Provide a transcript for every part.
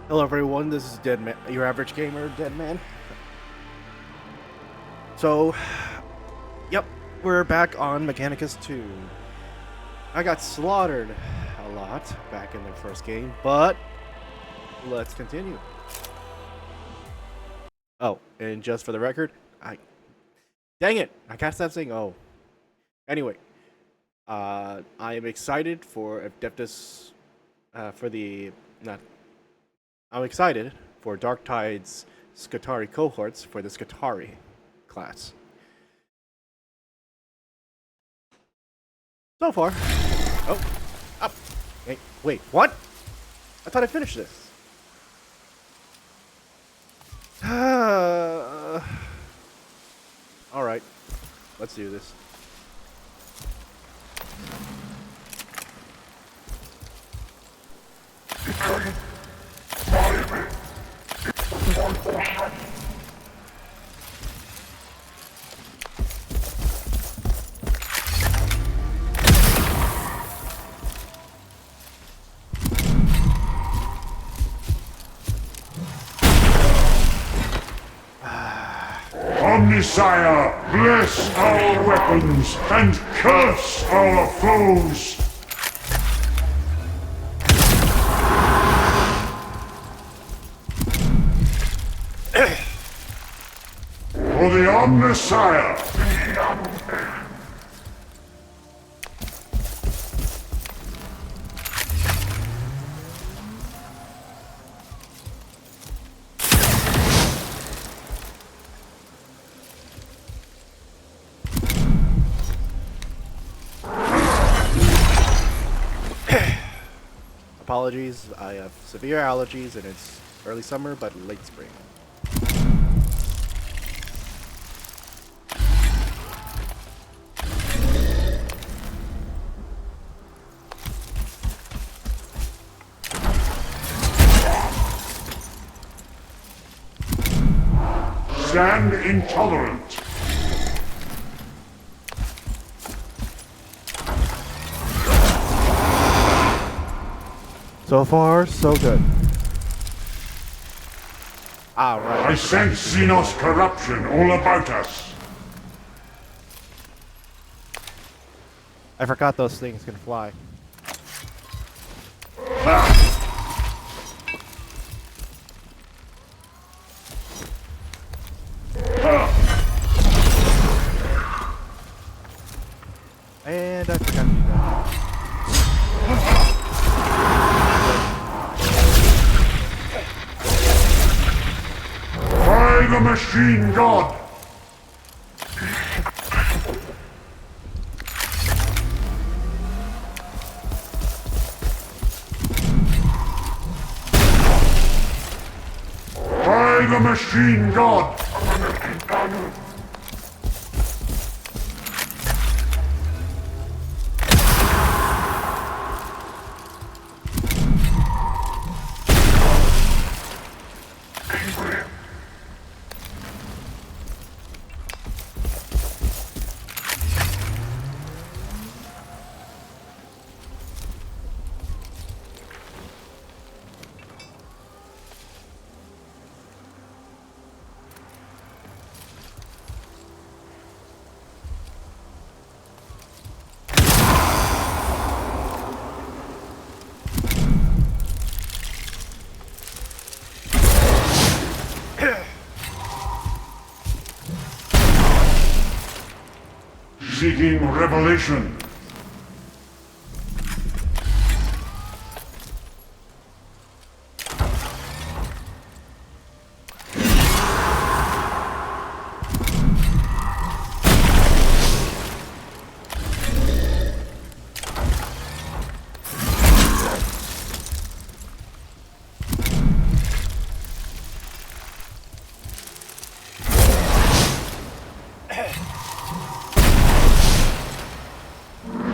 Hello everyone, this is Dead Man, your average gamer, Dead Man. So, yep, we're back on Mechanicus II. I got slaughtered a lot back in the first game, but let's continue. Oh, and just for the record, dang it, I can't stop saying oh. Anyway, I am excited for Adeptus, for the, not, I'm excited for Dark Tide's Scutari cohorts for the Scutari class. So far. Oh. Up. Hey, wait, what? I thought I finished this. Alright. Let's do this. Omnisire, bless our weapons and curse our foes! For the Omnisire! Apologies, I have severe allergies and it's early summer but late spring. Stand intolerant! So far, so good. Alright. I sense Xenos corruption all about us. I forgot those things can fly. And I forgot to do that. By the machine god! By the machine god! Seeking revelation.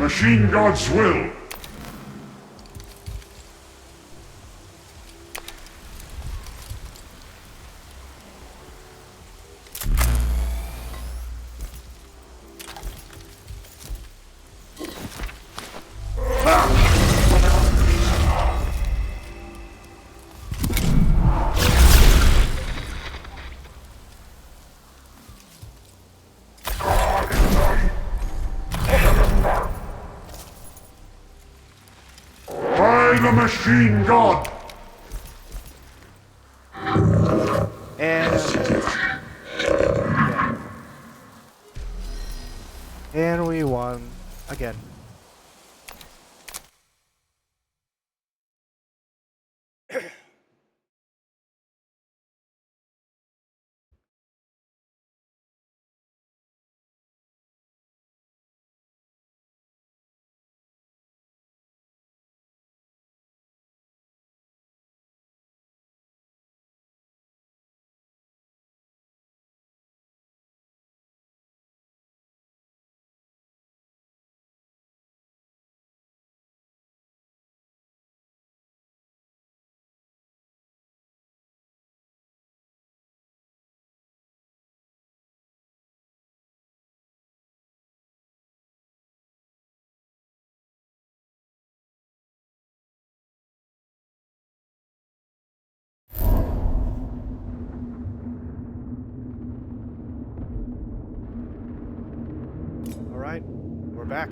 Machine God's will. the machine god! And and we won again. All right, we're back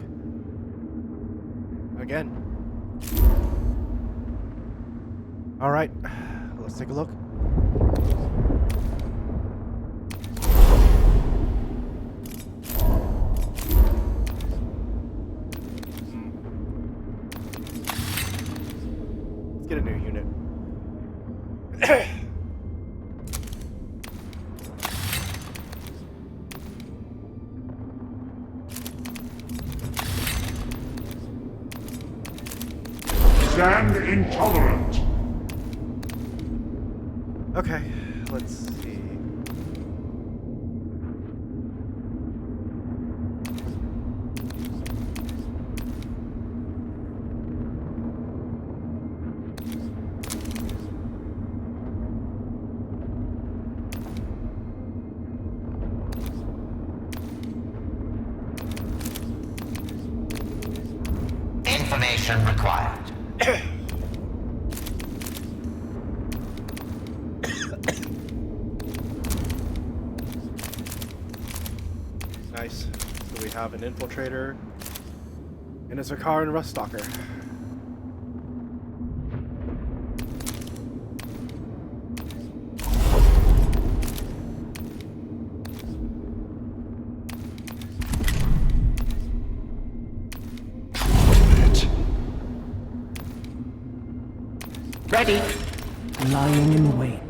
again. All right, let's take a look. Let's get a new unit. Stand intolerant. Okay, let's see. Information required. Nice. So we have an infiltrator and a Zakar and Rust Stalker. Ready. Lying in wait.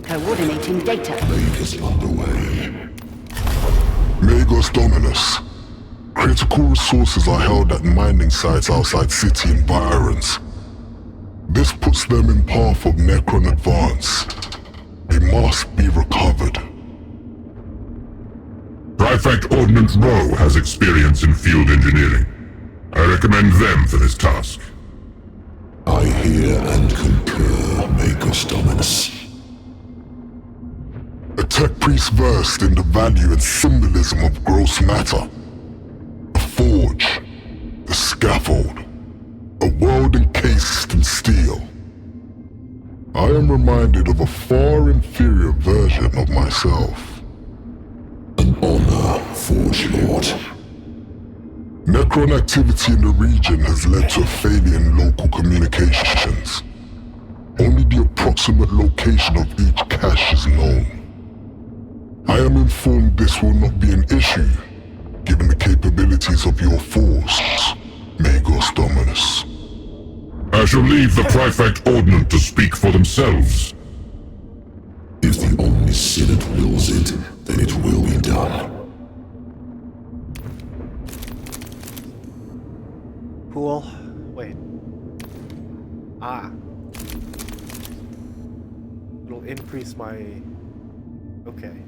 Coordinating data. Is underway. Magos Dominus. Critical resources are held at mining sites outside city environs. This puts them in path of Necron advance. They must be recovered. Prefect Ordnance Row has experience in field engineering. I recommend them for this task. I hear and concur, Magos Dominus. A tech priest versed in the value and symbolism of gross matter. The forge, the scaffold, a world encased in steel. I am reminded of a far inferior version of myself. An honor, Forge Lord. Necron activity in the region has led to a failure in local communications. Only the approximate location of each cache is known. I am informed this will not be an issue, given the capabilities of your force, Magos Dominus. I shall leave the Prefect Ordnance to speak for themselves. If the Omniscient wills it, then it will be done. Cool. Wait. Ah. It'll increase my... Okay.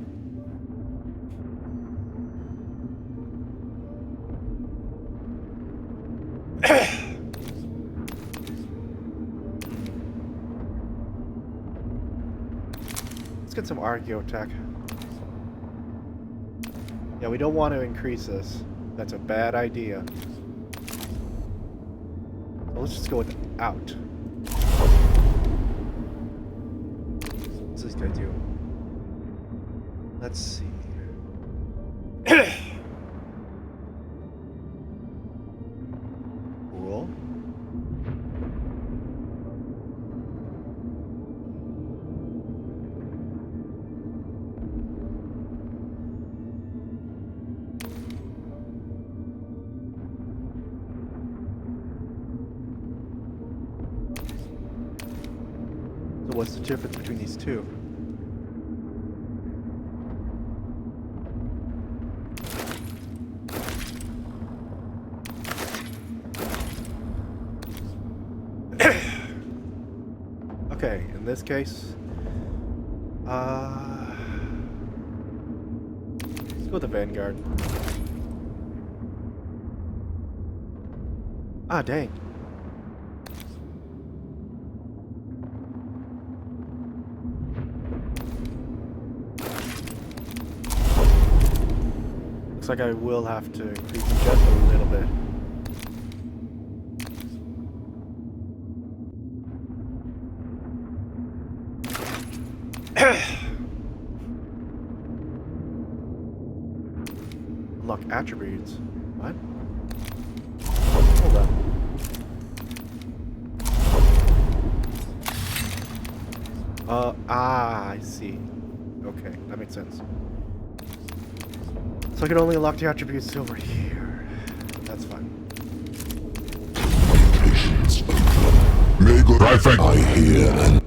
Let's get some archaeotech. Yeah, we don't want to increase this. That's a bad idea. So let's just go with out. What's this guy do? Let's see. Cool. So what's the difference between these two? Okay, in this case, let's go with the Vanguard. Ah, dang. Looks like I will have to increase the jet a little bit. Unlock attributes. What? Hold on. I see. Okay, that makes sense. So I can only unlock the attributes over here. That's fine. Mega Prefect. I hear and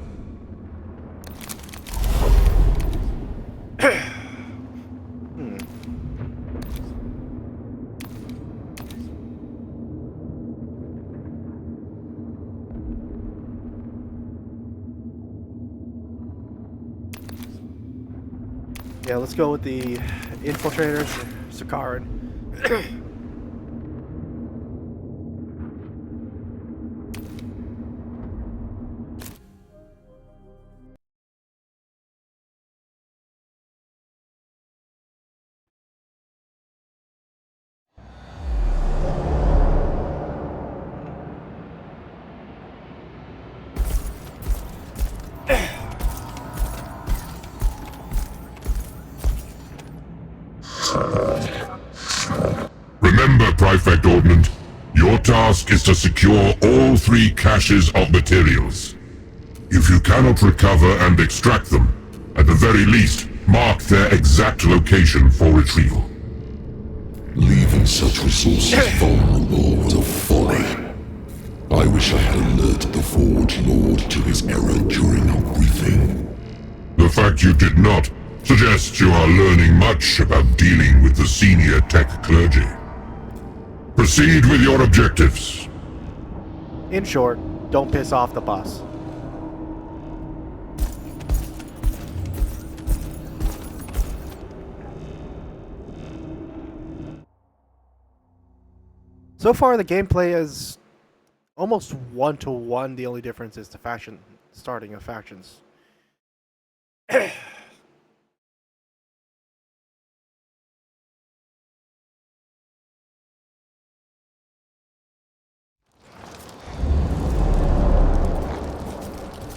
Yeah, let's go with the infiltrators, Sakaran. Remember, Prefect Ordnance, your task is to secure all 3 caches of materials. If you cannot recover and extract them, at the very least, mark their exact location for retrieval. leaving such resources vulnerable was a folly. I wish I had alerted the Forge Lord to his error during our briefing. The fact you did not suggests you are learning much about dealing with the senior tech clergy. Proceed with your objectives. In short, don't piss off the boss. So far, the gameplay is almost 1-to-1. The only difference is the faction starting of factions.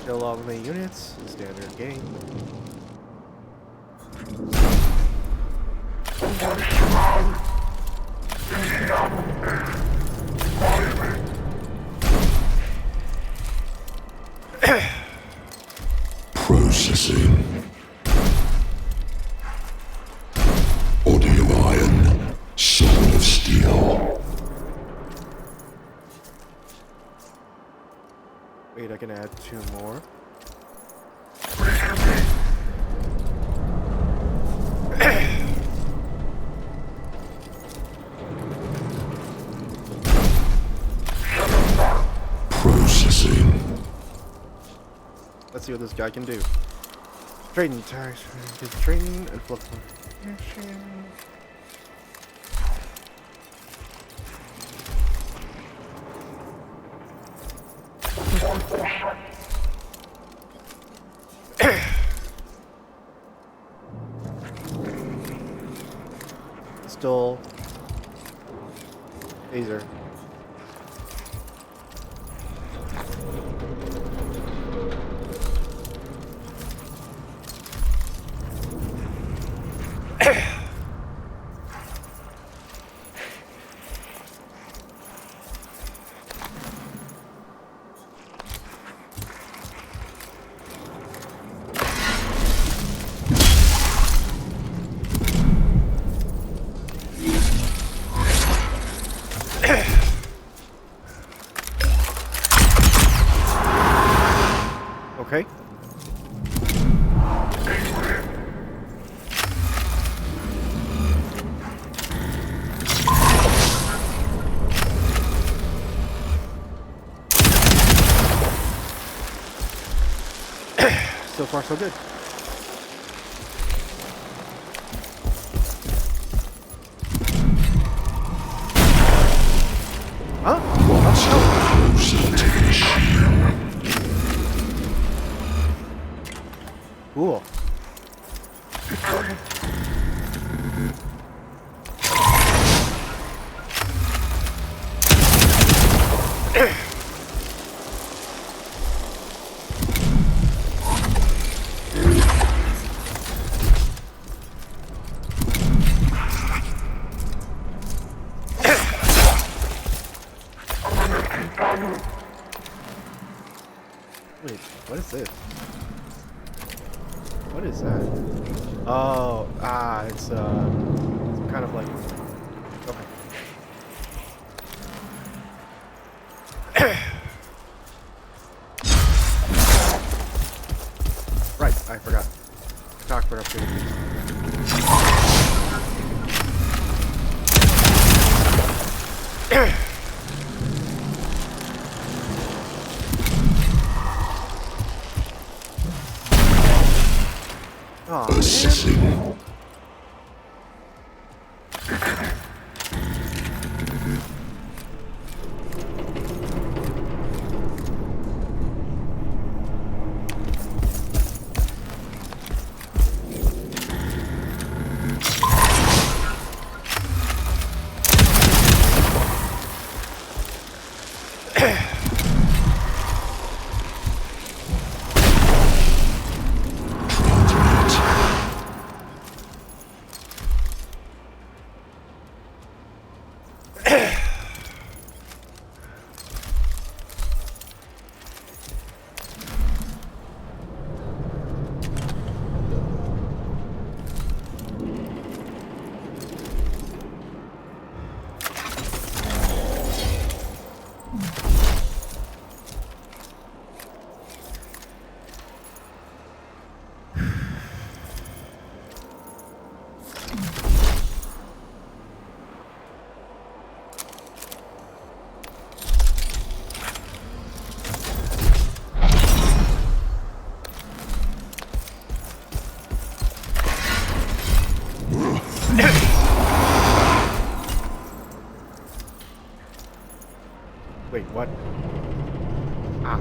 Kill all the units, standard game. Processing. Body of iron, soul of steel. Wait, I can add 2 more. Processing. Let's see what this guy can do. Trading tax, trading and flip. Still Taser. Okay. so far so good. Huh? Cool. Wait, what is this? What is that? Oh, it's some kind of like, okay. Right, I forgot. Talk for opportunities. Oh, man. Wait, what? Ah.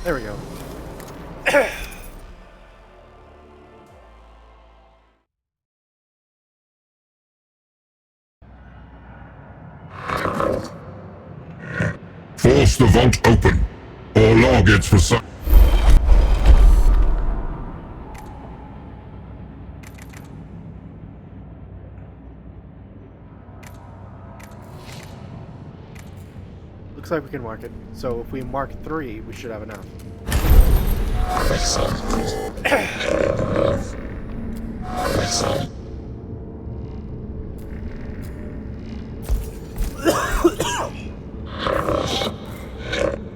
There we go. Force the vault open, or Law gets for some. Looks like we can mark it. So if we mark 3, we should have enough.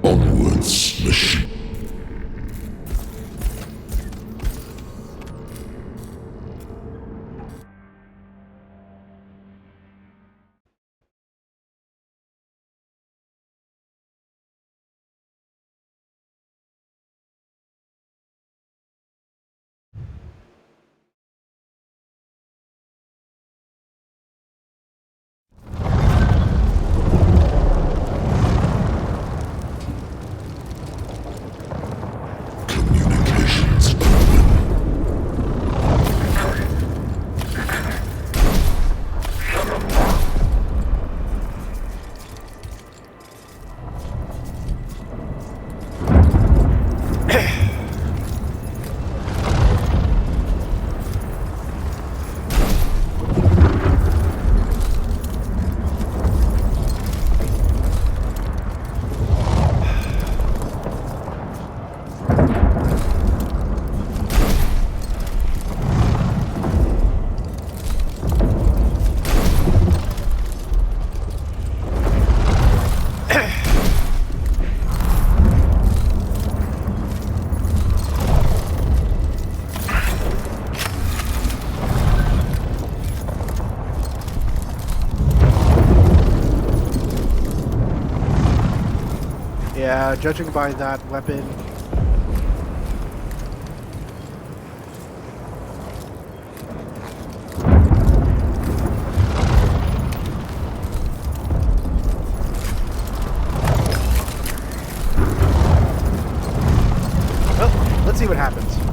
Onwards, machine. Yeah, judging by that weapon. Well, let's see what happens.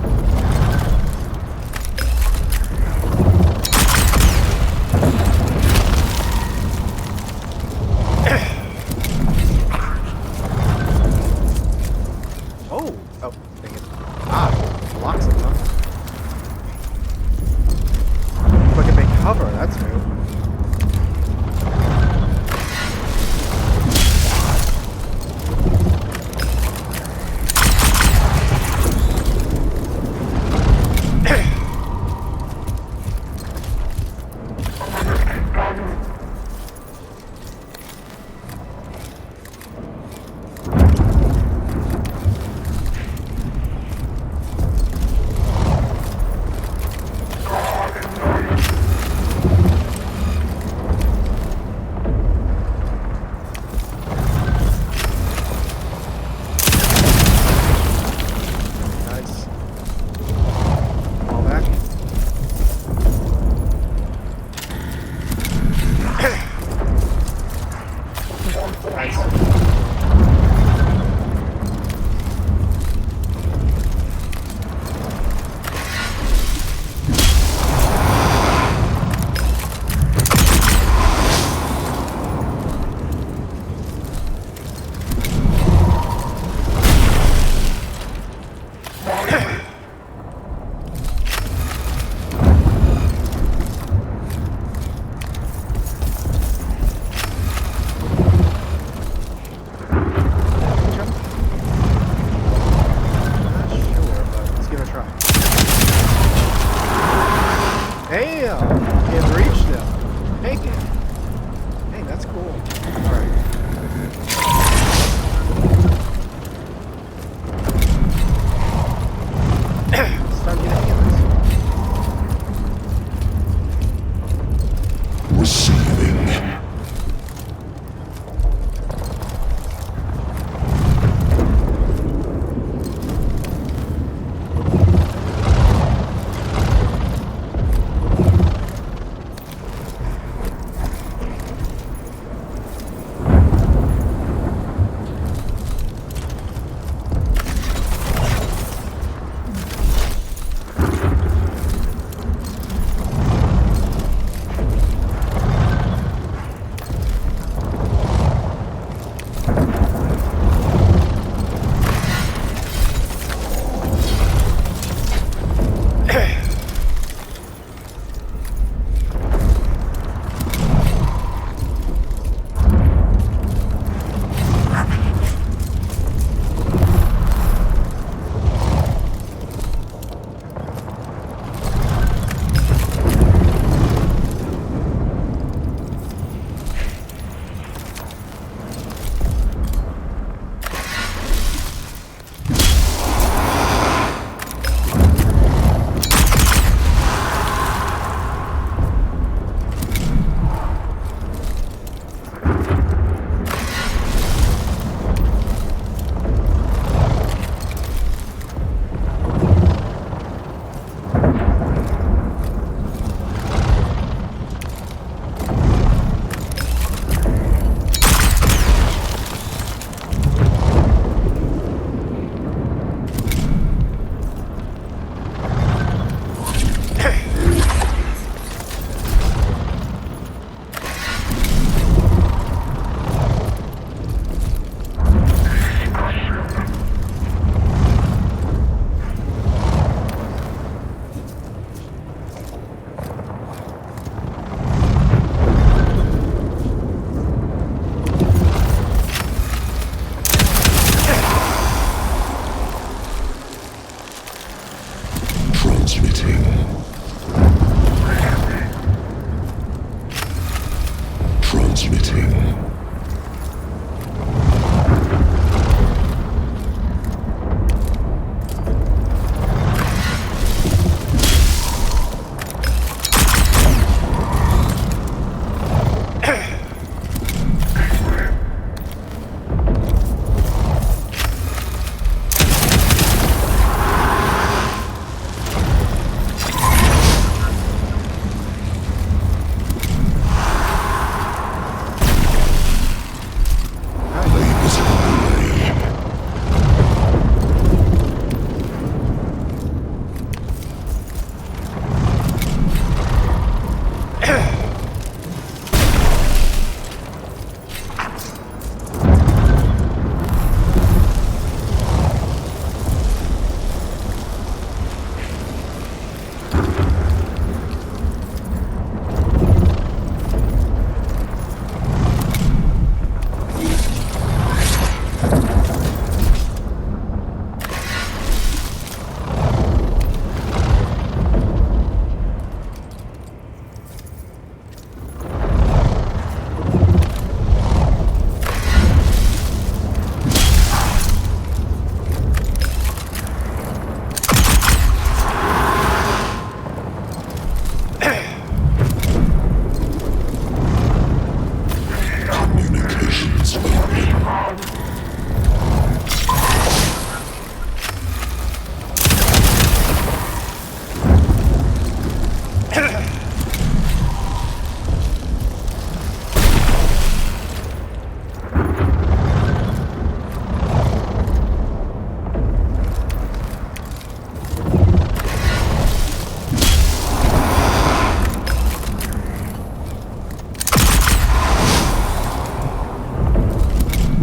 Communications open.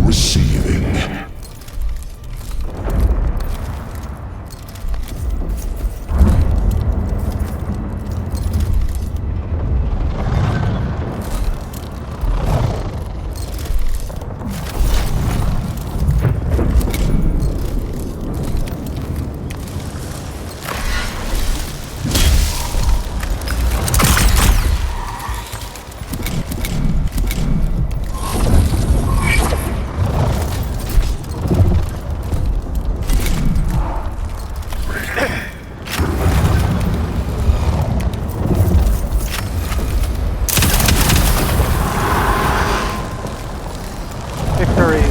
Receiving. Victory!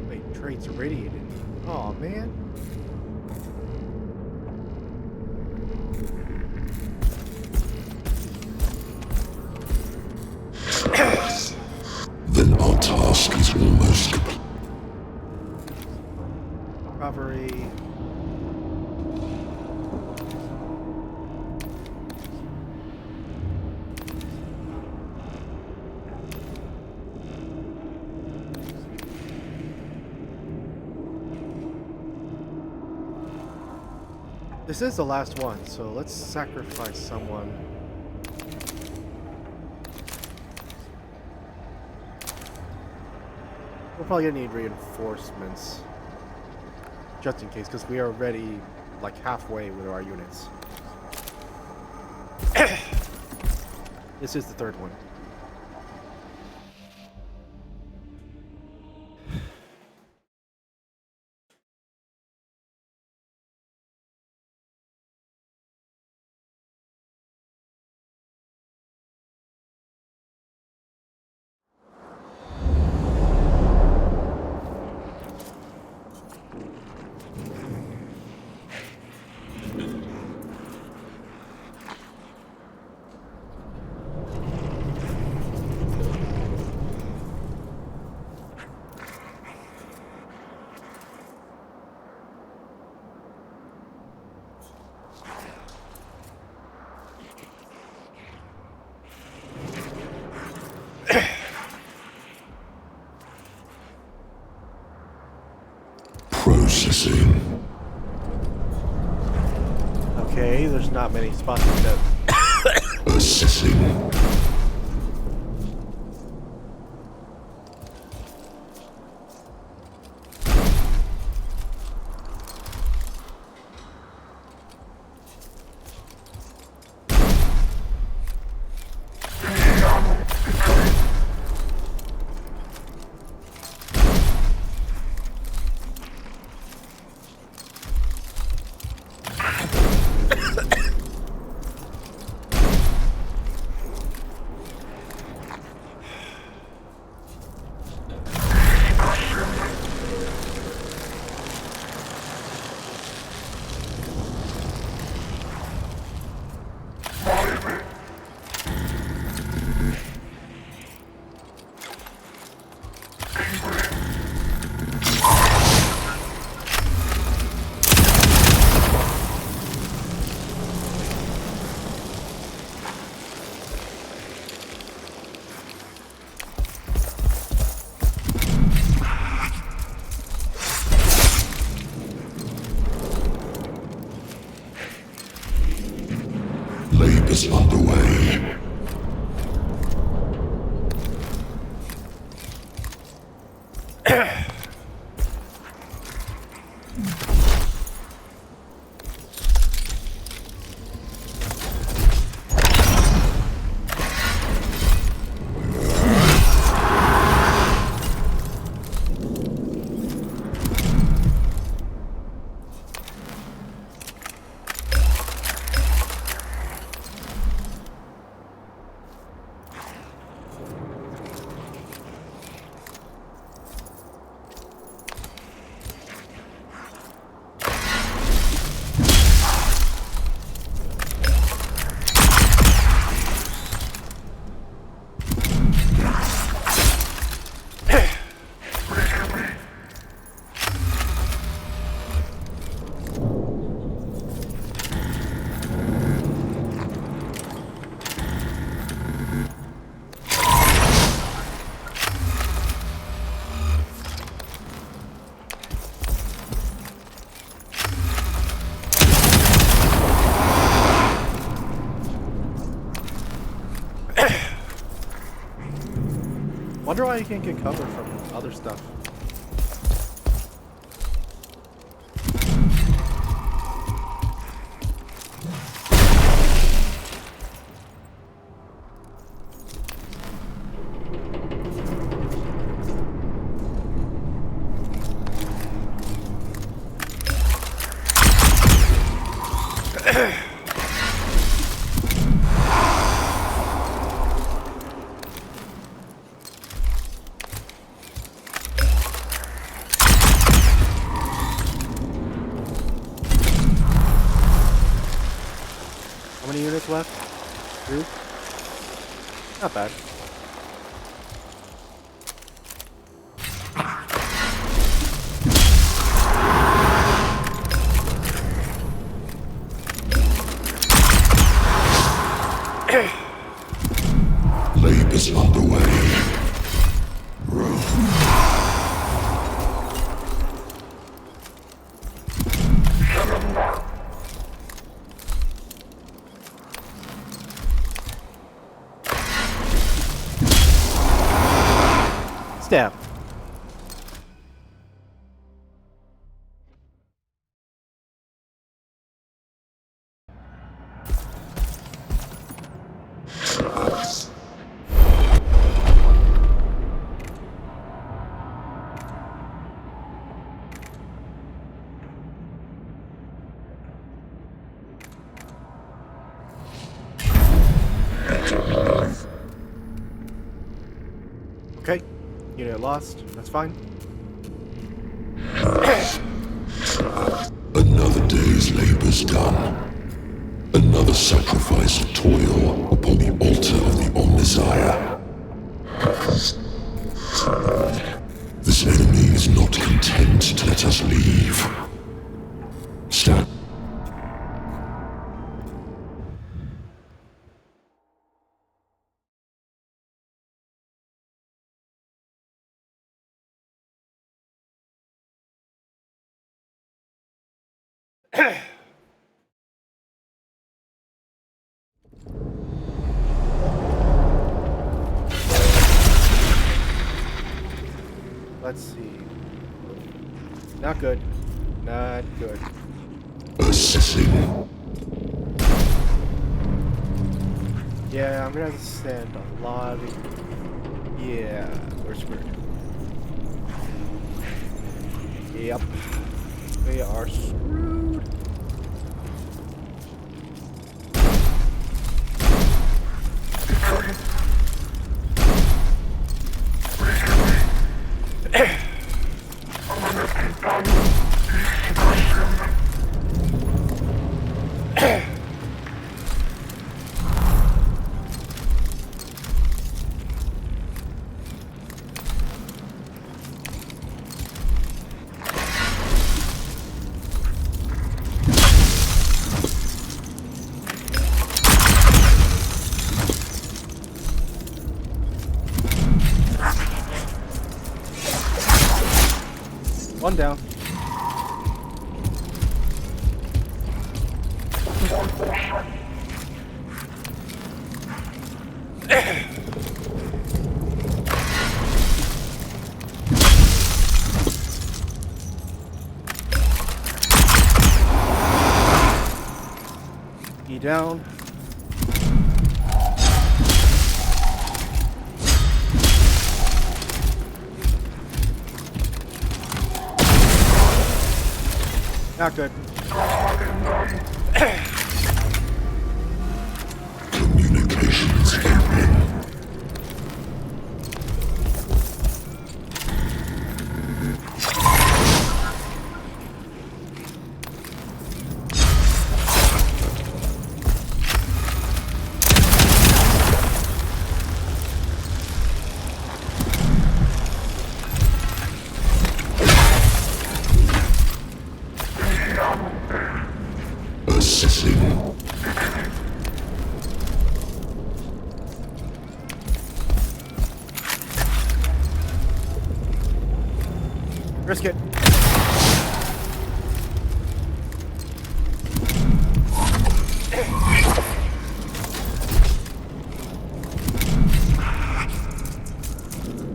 Wait, traits irradiated. Oh man. Then our task is almost complete. Recovery. This is the last one, so let's sacrifice someone. We're probably gonna need reinforcements. Just in case, because we are already like halfway with our units. This is the third one. Processing. Okay, there's not many spots that. Assessing. Wonder why you can't get cover from other stuff. How many units left? 2? Not bad. Labor's underway. Stab. Okay. Unit lost. That's fine. Another day's labor's done. Another sacrifice of toil upon the altar of the Omnissiah. This enemy is not content to let us leave. Stand. Let's see. Not good. Not good. Assessing. Yeah, I'm gonna have to send a lot of... Yeah, we're screwed. Yep. We are screwed. One down. enemy down. Not good. Communications open. Assessing. Risk it.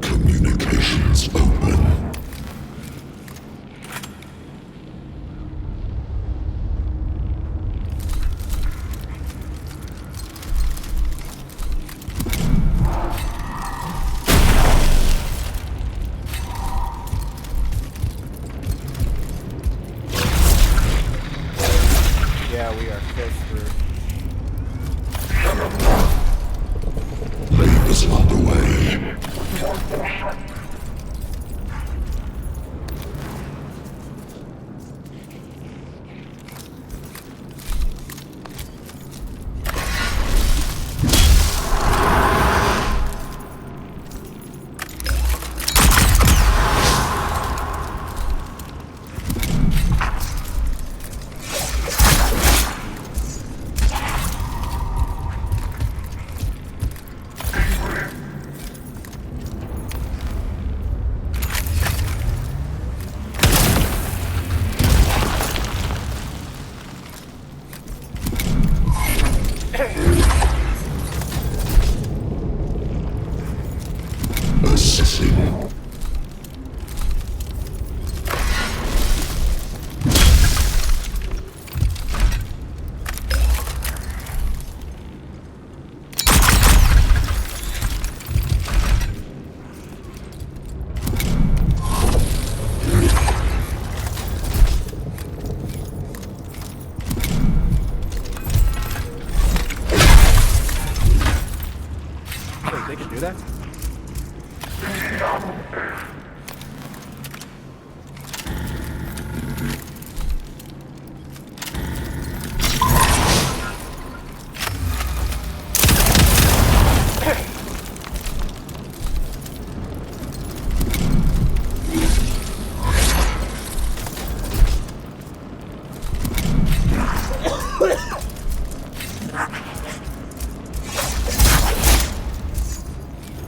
Communications open. Yeah, we are close through. Labor's underway. Assessing. Wait, they can do that?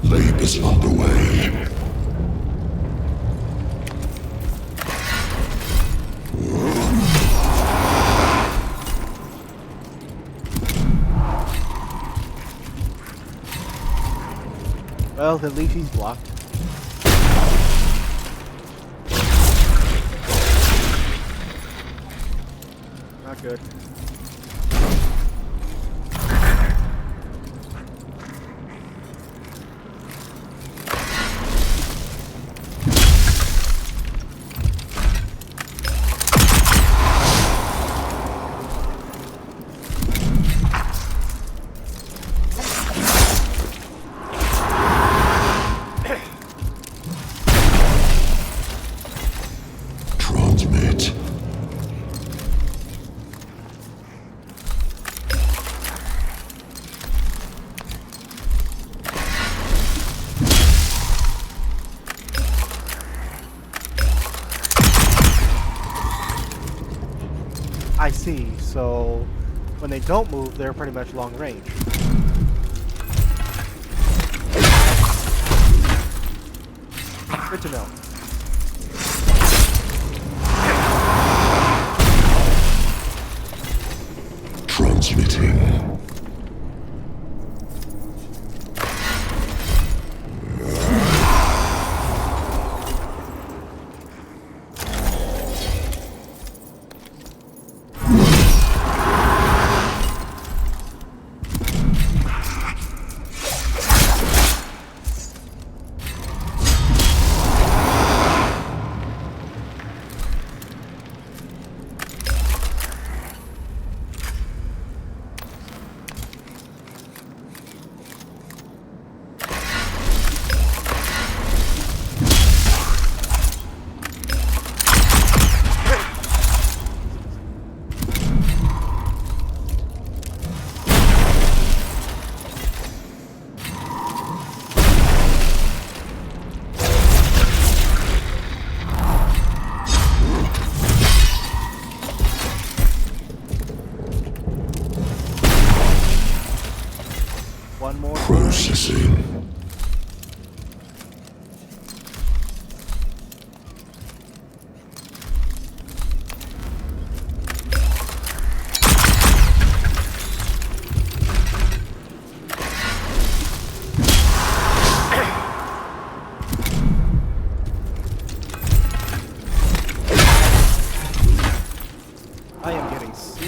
Labor's underway. Well, at least he's blocked. Not good. Transmit. I see. So when they don't move, they're pretty much long range. Good to know. Transmitting.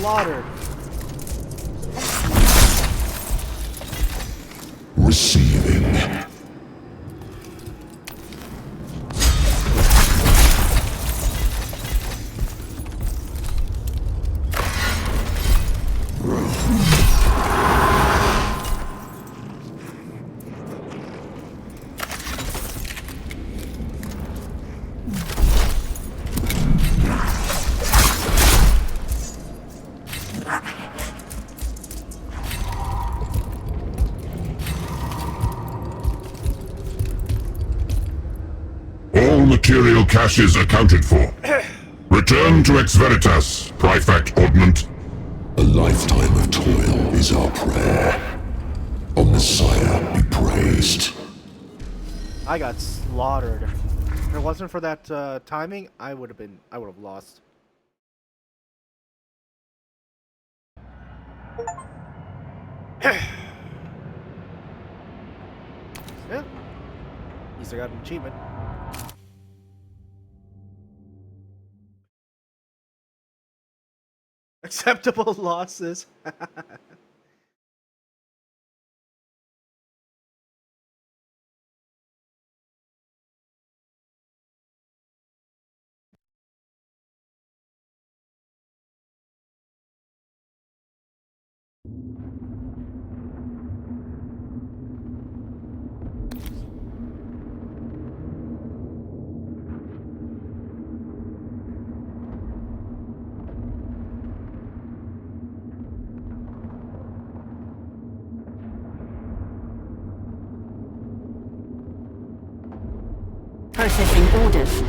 slaughtered. Receiving. All material caches accounted for. Return to Ex Veritas, Prefect Ordnant. A lifetime of toil is our prayer. O Messiah be praised. I got slaughtered. If it wasn't for that timing, I would have lost. Yeah. At least I got an achievement. Acceptable losses. Processing orders.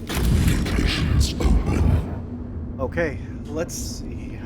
Communications open. Okay, let's see.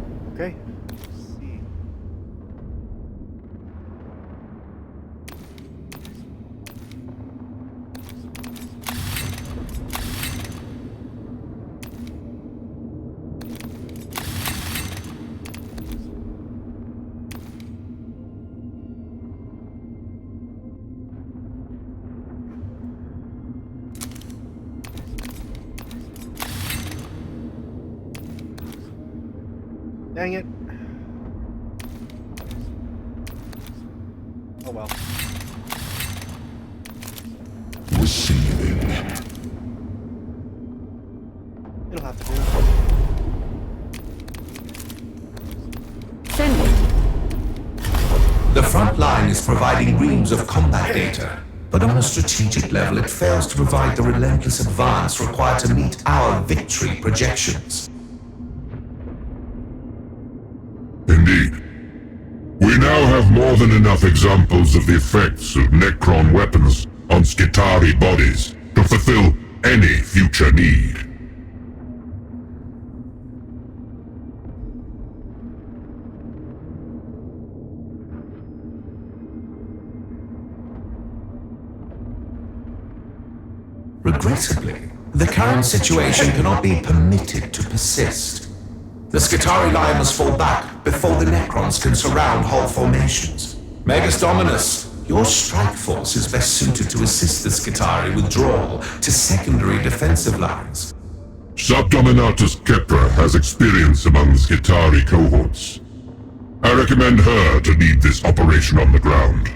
Okay. Let's see. Dang it. Oh well. Receiving. It'll have to do. Sending. The front line is providing reams of combat data, but on a strategic level it fails to provide the relentless advance required to meet our victory projections. Indeed. We now have more than enough examples of the effects of Necron weapons on Skitarii bodies to fulfill any future need. Regrettably, the current situation cannot be permitted to persist. The Skitarii line must fall back before the Necrons can surround whole formations. Megas Dominus, your strike force is best suited to assist the Skitarii withdrawal to secondary defensive lines. Subdominatus Kepra has experience among the Skitarii cohorts. I recommend her to lead this operation on the ground.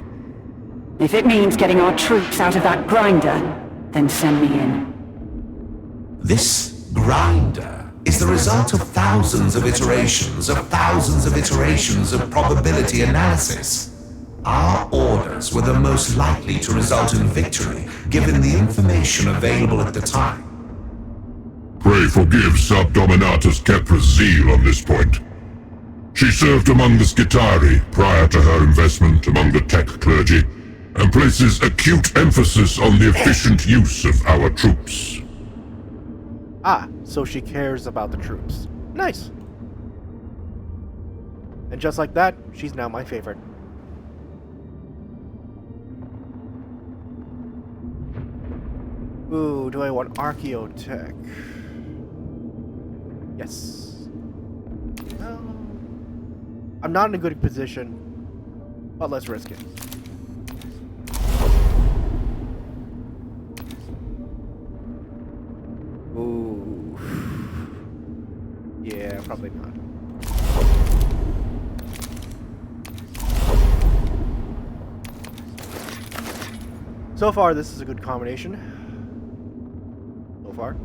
If it means getting our troops out of that grinder, then send me in. This grinder is the result of thousands of iterations of probability analysis. Our orders were the most likely to result in victory, given the information available at the time. Pray forgive Subdominatus Kepra's zeal on this point. She served among the Skitari prior to her investment among the tech clergy, and places acute emphasis on the efficient use of our troops. Ah, so she cares about the troops. Nice. And just like that, she's now my favorite. Ooh, do I want Archaeotech? Yes. Well, I'm not in a good position, but let's risk it. Ooh. Yeah, probably not. So far, this is a good combination. So far.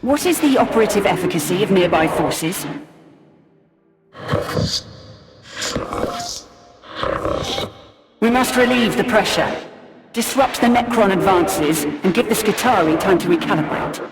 What is the operative efficacy of nearby forces? We must relieve the pressure, disrupt the Necron advances, and give the Skitari time to recalibrate.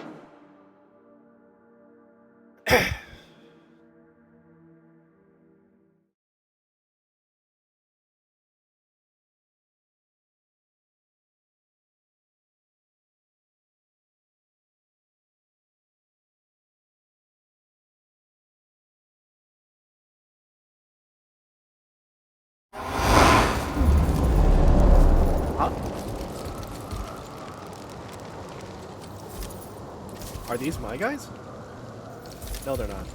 Are these my guys? No, they're not.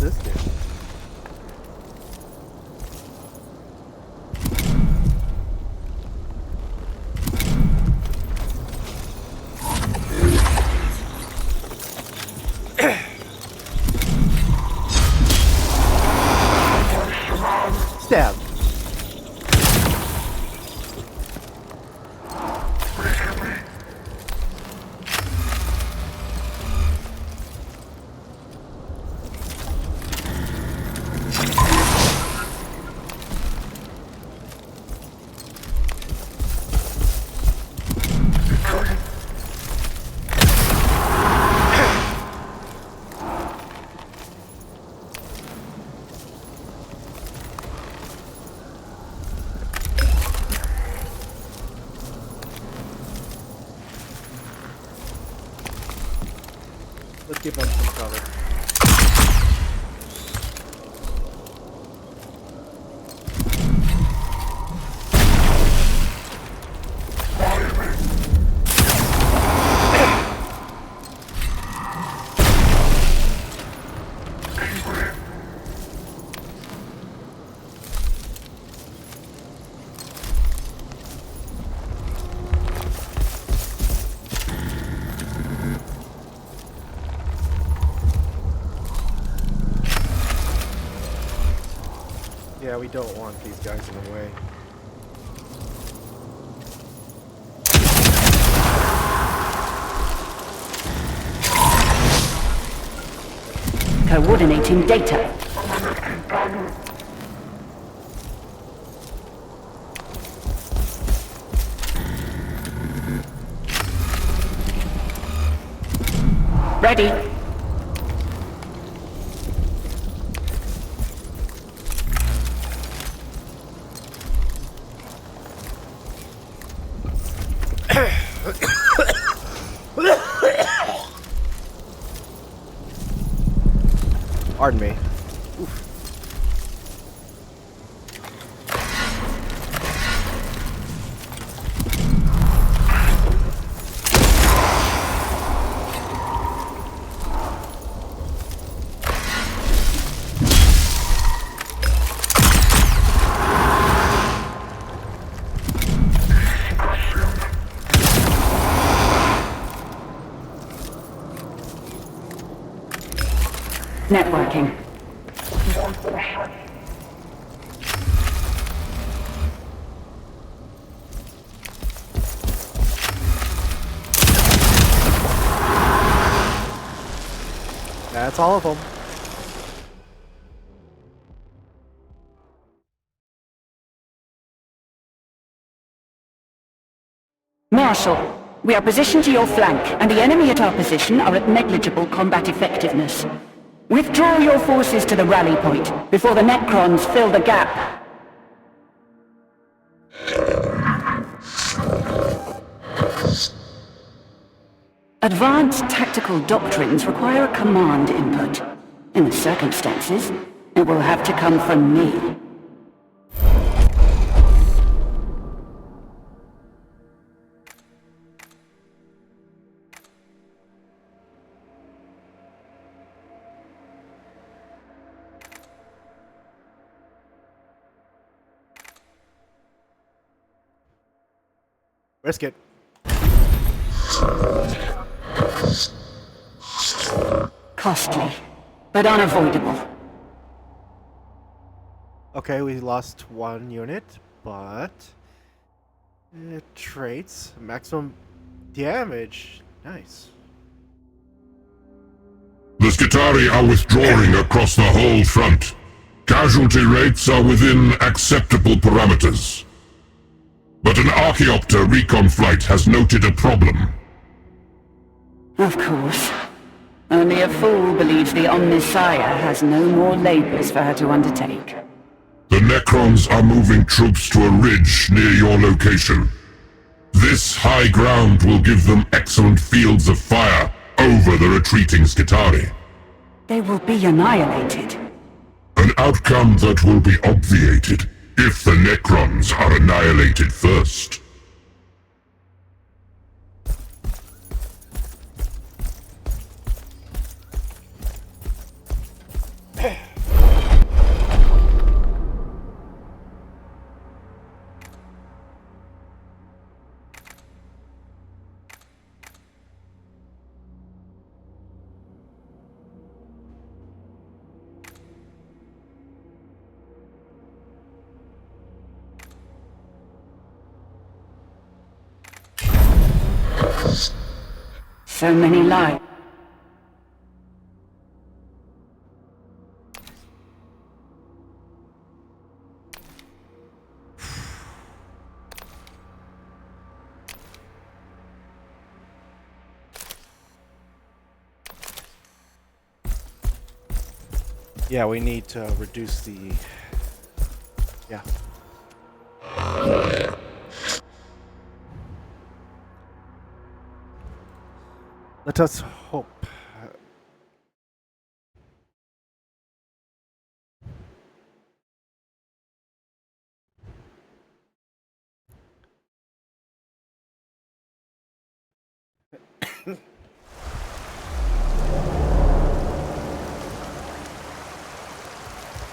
This dude. Stab. Let's give them some cover. Yeah, we don't want these guys in the way. coordinating data. Ready. Pardon me. Networking. That's all of them. Marshal, we are positioned to your flank, and the enemy at our position are at negligible combat effectiveness. Withdraw your forces to the rally point before the Necrons fill the gap. Advanced tactical doctrines require a command input. In the circumstances, it will have to come from me. Risk it. Costly, but unavoidable. Okay, we lost one unit, but traits maximum damage. Nice. The Skitarii are withdrawing across the whole front. Casualty rates are within acceptable parameters. But an Archaeopter recon flight has noted a problem. Of course. Only a fool believes the Omnissiah has no more labors for her to undertake. The Necrons are moving troops to a ridge near your location. This high ground will give them excellent fields of fire over the retreating Skitarii. They will be annihilated. An outcome that will be obviated if the Necrons are annihilated first. So many lives. Yeah, we need to reduce the... Yeah. Let us hope.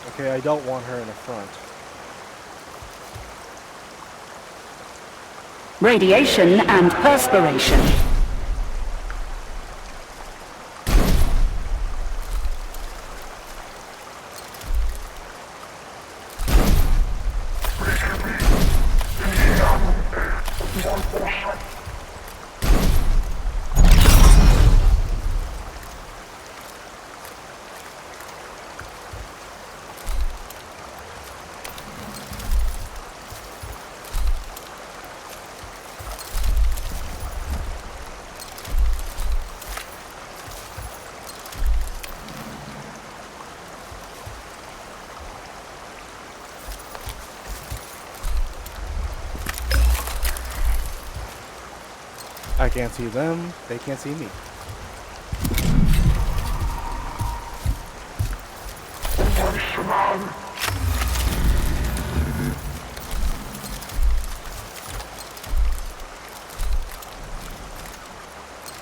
Okay, I don't want her in the front. Radiation and perspiration. I can't see them. They can't see me.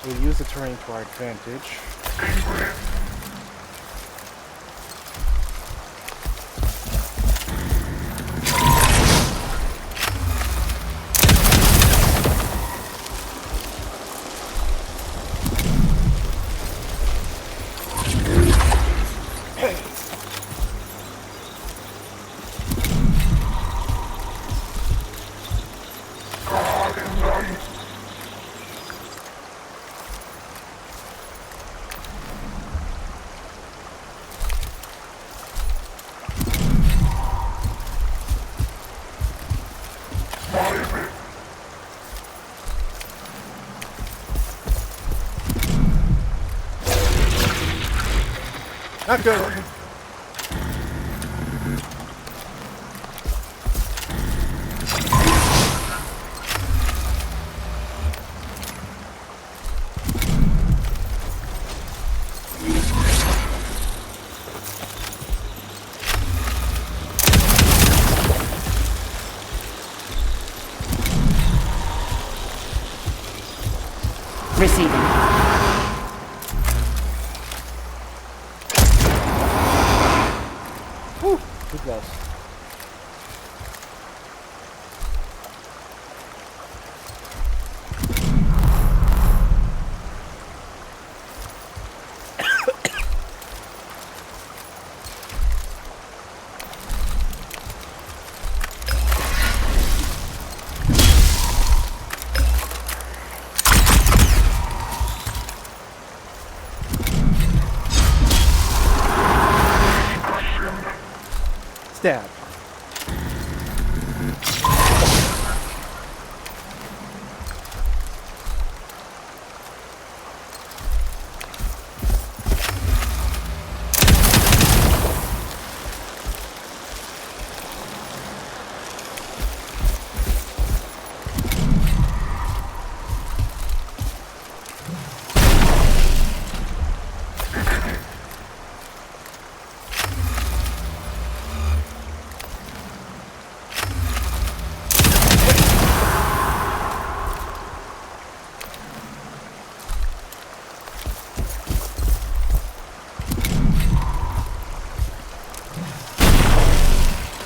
We'll use the terrain to our advantage. Not good. Receiving. Whew, too close. Stab.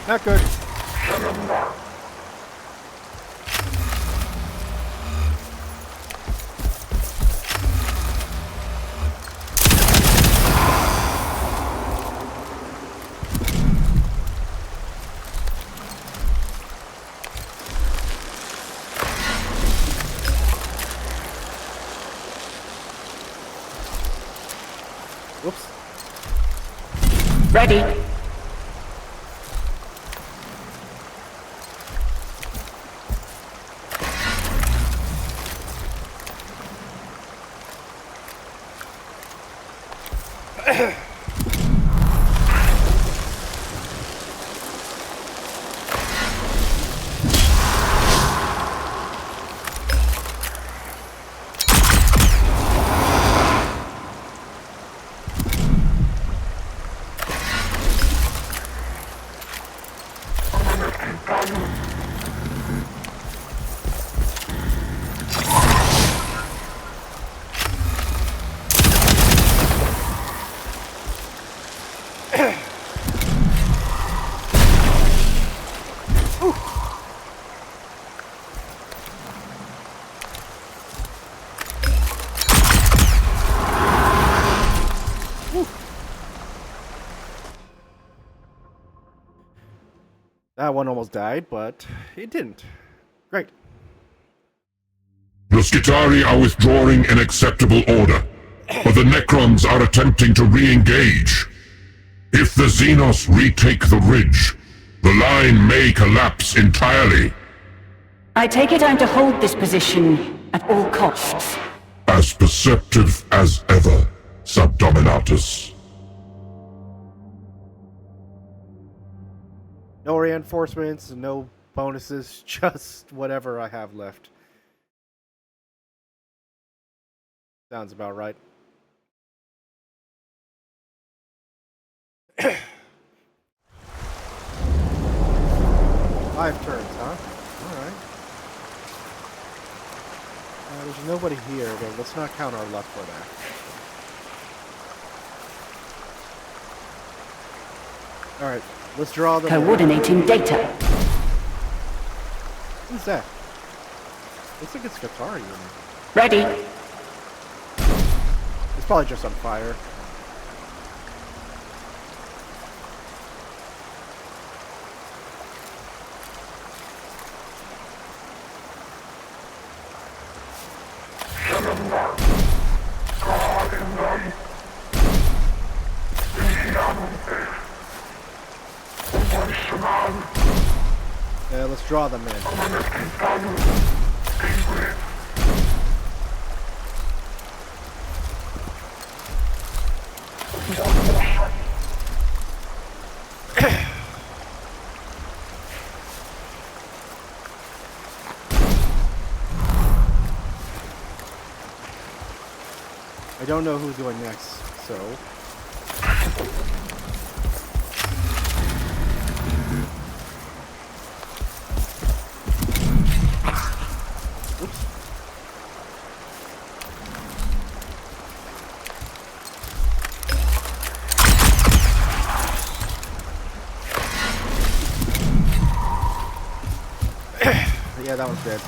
Not good. Whoops. Ready. That one almost died, but it didn't. Great. The Skitari are withdrawing in acceptable order, but the Necrons are attempting to re-engage. If the Xenos retake the ridge, the line may collapse entirely. I take it I'm to hold this position at all costs. As perceptive as ever, Subdominatus. No reinforcements, no bonuses, just whatever I have left. Sounds about right. Five turns, huh? Alright. There's nobody here, but let's not count our luck for that. Alright, let's draw the... Coordinating data. Who's that? Looks like it's Skitari. Ready. It's probably just on fire. Yeah, let's draw them in. I don't know who's going next, so... Oops. Yeah, that one's dead.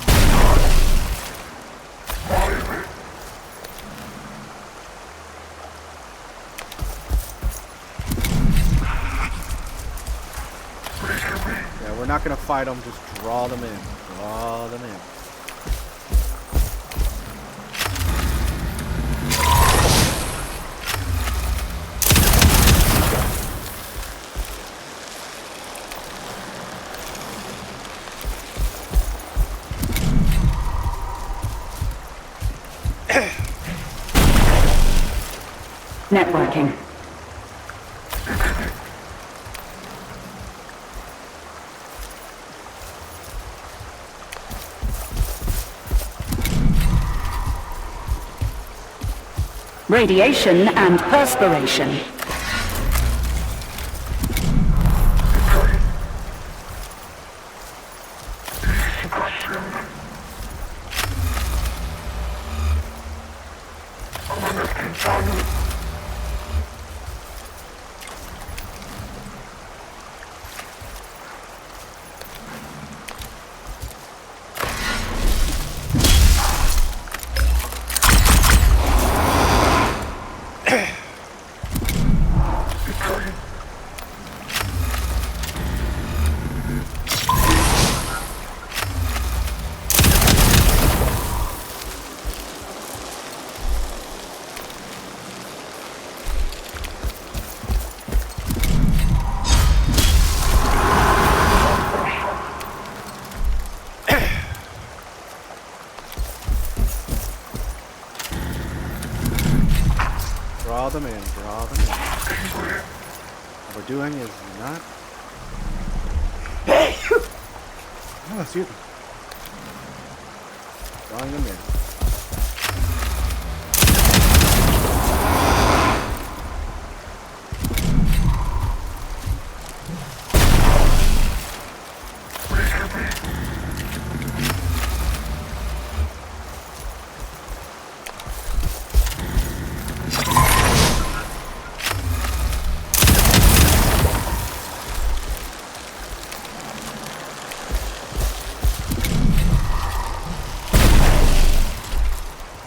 Yeah, we're not gonna fight them, just draw them in. Draw them in. Networking. Radiation and perspiration. Draw them in, draw them in. What we're doing is not... Oh, excuse me. Drawing them in.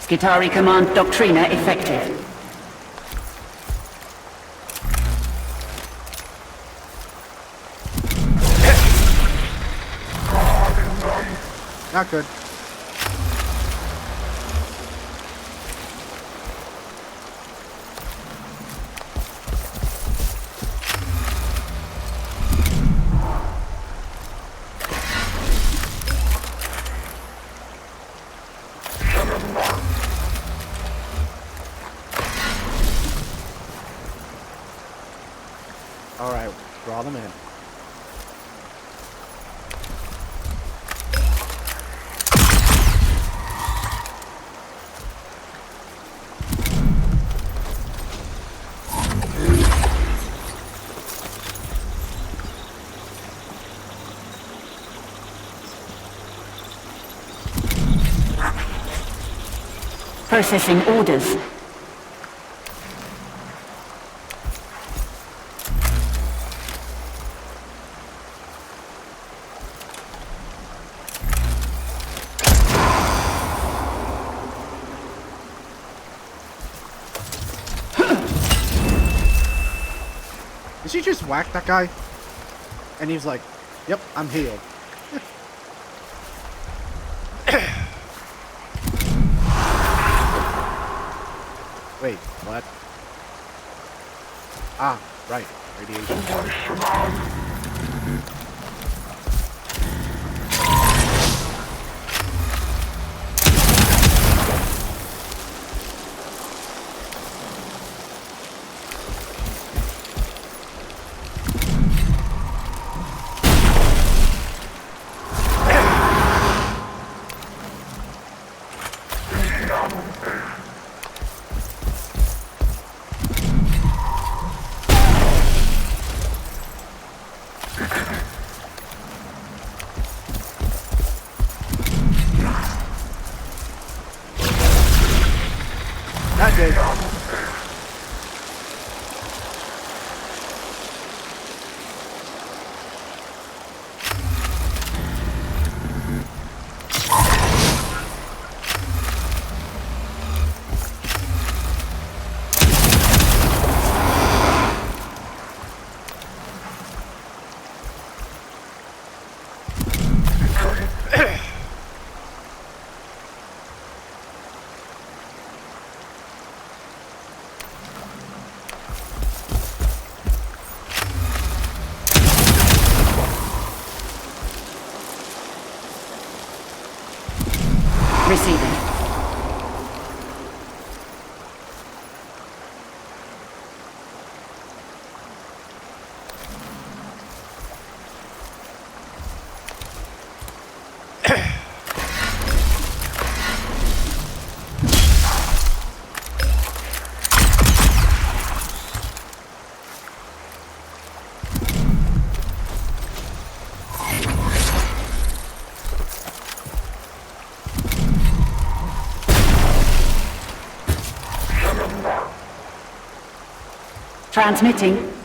Skitari Command Doctrina effective. Not good. Alright, draw them in. Processing orders. Did she just whack that guy? And he's like, yep, I'm healed. Wait, what? Ah, right. Radiation. That did. Receiving. Transmitting.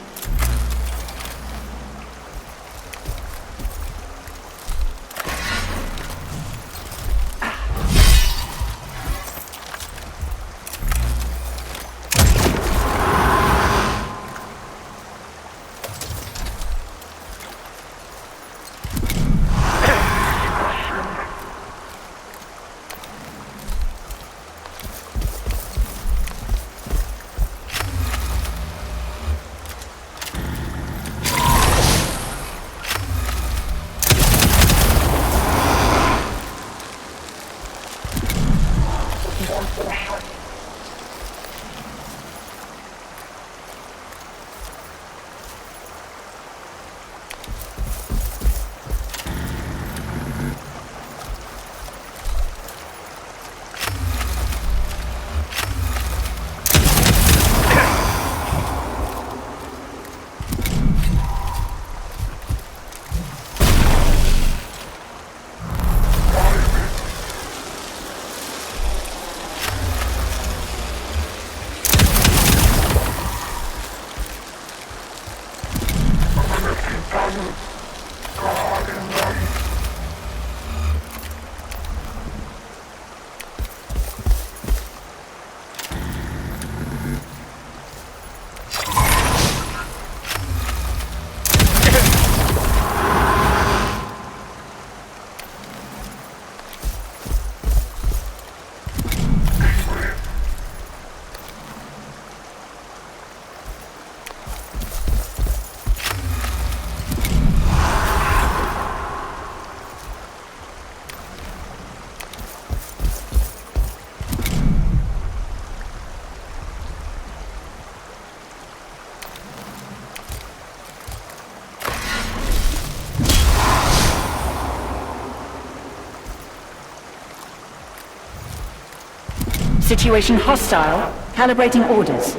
Situation hostile. Calibrating orders.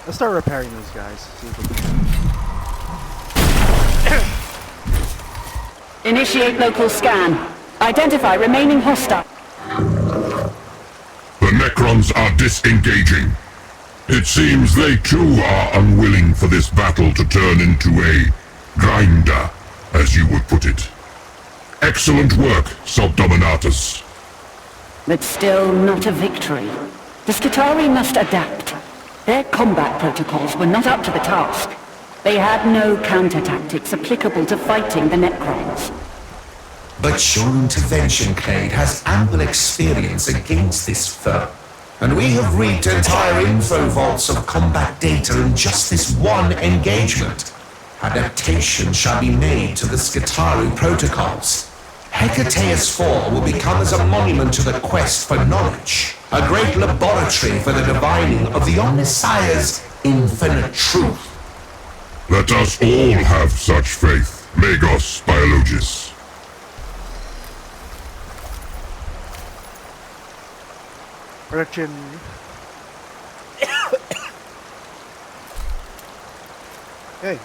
Let's start repairing these guys. See if we can. Initiate local scan. Identify remaining hostile. The Necrons are disengaging. It seems they too are unwilling for this battle to turn into a grinder, as you would put it. Excellent work, Subdominatus. But still not a victory. The Skitarii must adapt. Their combat protocols were not up to the task. They had no counter-tactics applicable to fighting the Necrons. But your intervention, Cade, has ample experience against this foe. And we have reaped entire info vaults of combat data in just this one engagement. Adaptation shall be made to the Skitarii protocols. Hecateus IV will become as a monument to the quest for knowledge, a great laboratory for the divining of the Omnissiah's infinite truth. Let us all have such faith, Magos Biologis. Production. Hey.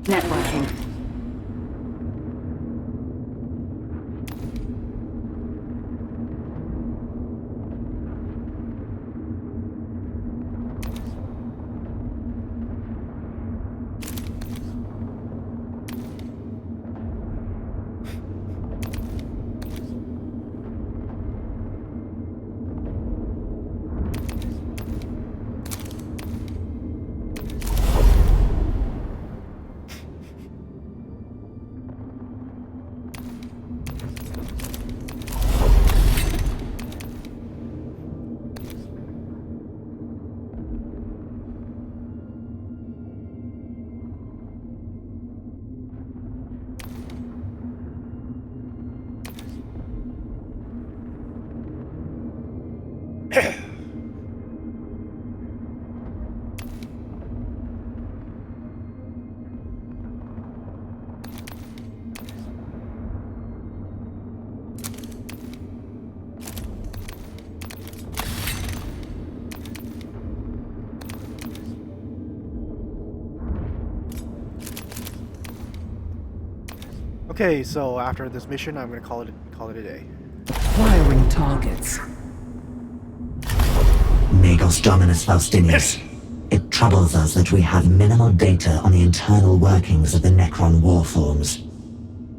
Networking. Okay, so after this mission, I'm gonna call it a day. Acquiring targets. Magos Dominus Faustinius. It troubles us that we have minimal data on the internal workings of the Necron warforms.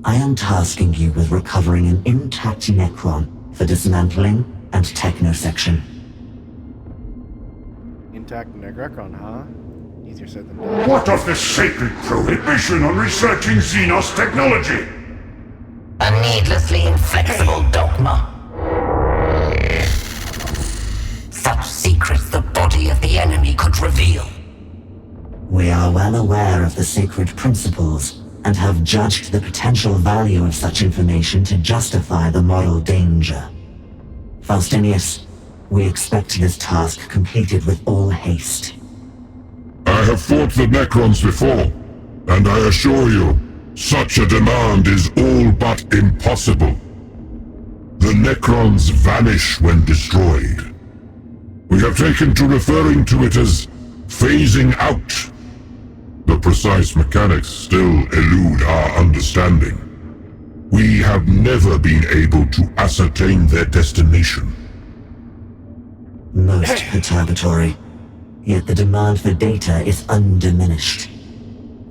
I am tasking you with recovering an intact Necron for dismantling and technosection. Intact Necron, huh? Easier said than done. What of the sacred prohibition on researching Xenos technology? A needlessly inflexible dogma. Such secrets the body of the enemy could reveal. We are well aware of the sacred principles and have judged the potential value of such information to justify the moral danger. Faustinius, we expect this task completed with all haste. I have fought the Necrons before, and I assure you, such a demand is all but impossible. The Necrons vanish when destroyed. We have taken to referring to it as phasing out. The precise mechanics still elude our understanding. We have never been able to ascertain their destination. Most perturbatory. Yet the demand for data is undiminished.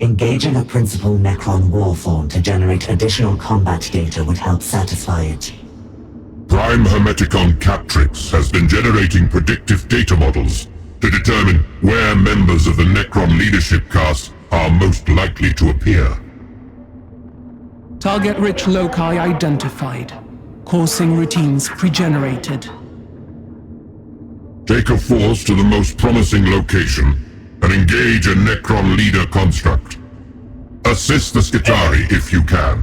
Engaging a principal Necron warform to generate additional combat data would help satisfy it. Prime Hermeticon Captrix has been generating predictive data models to determine where members of the Necron leadership caste are most likely to appear. Target-rich loci identified. Coursing routines pre-generated. Take a force to the most promising location and engage a Necron leader construct. Assist the Skitarii if you can.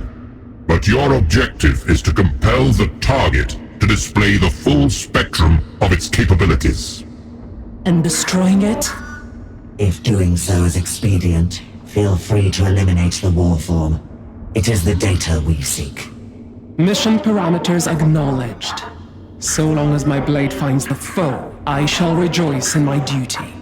But your objective is to compel the target to display the full spectrum of its capabilities. And destroying it? If doing so is expedient, feel free to eliminate the war form. It is the data we seek. Mission parameters acknowledged. So long as my blade finds the foe, I shall rejoice in my duty.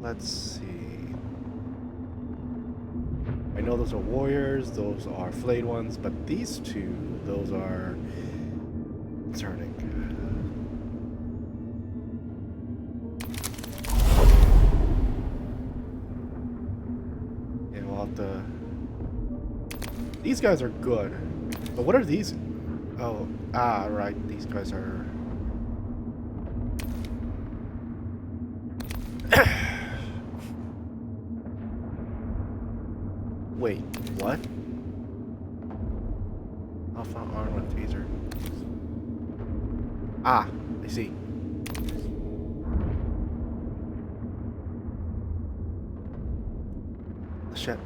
Let's see. I know those are warriors, those are flayed ones, but these two, those are concerning. Yeah, we'll have to... These guys are good, but what are these? Oh, right, these guys are... Wait, what? Alpha arm with taser. I see. Shit.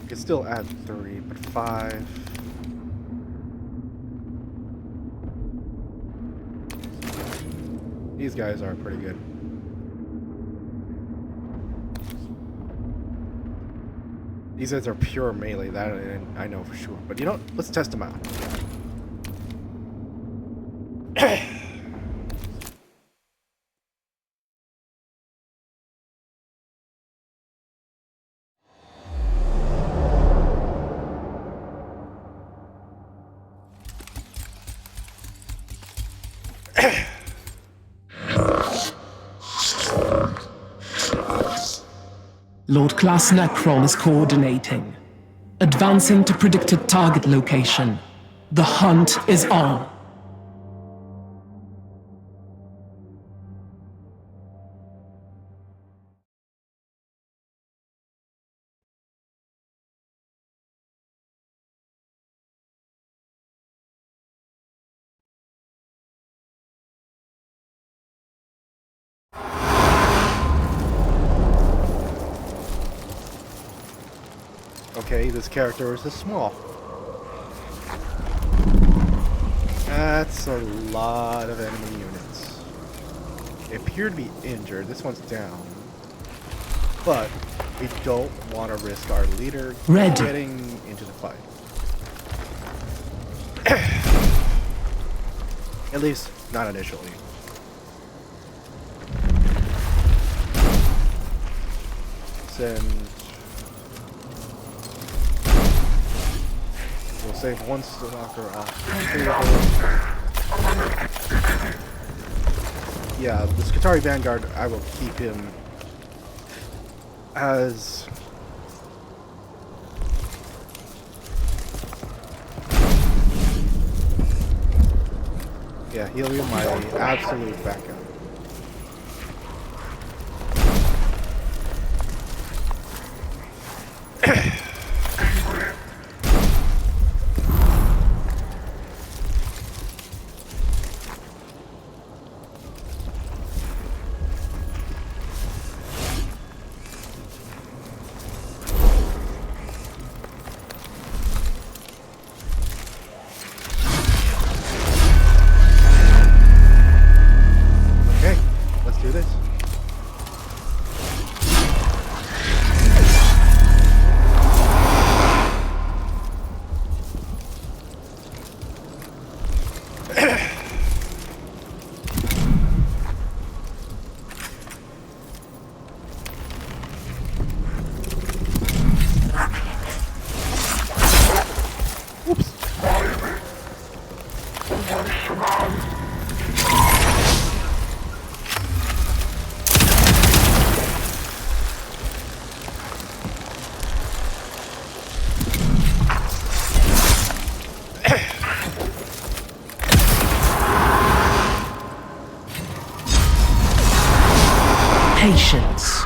Could still add 3, but 5. These guys are pretty good. These guys are pure melee, that I know for sure. But you know what? Let's test them out. Lord Class Necron is coordinating. Advancing to predicted target location. The hunt is on. Okay, this character is small. That's a lot of enemy units. They appear to be injured. This one's down. But we don't want to risk our leader getting into the fight. At least, not initially. Send... We'll save one stalker off. Yeah, the Skitarii Vanguard, I will keep him as... Yeah, he'll be my absolute backup. Patience.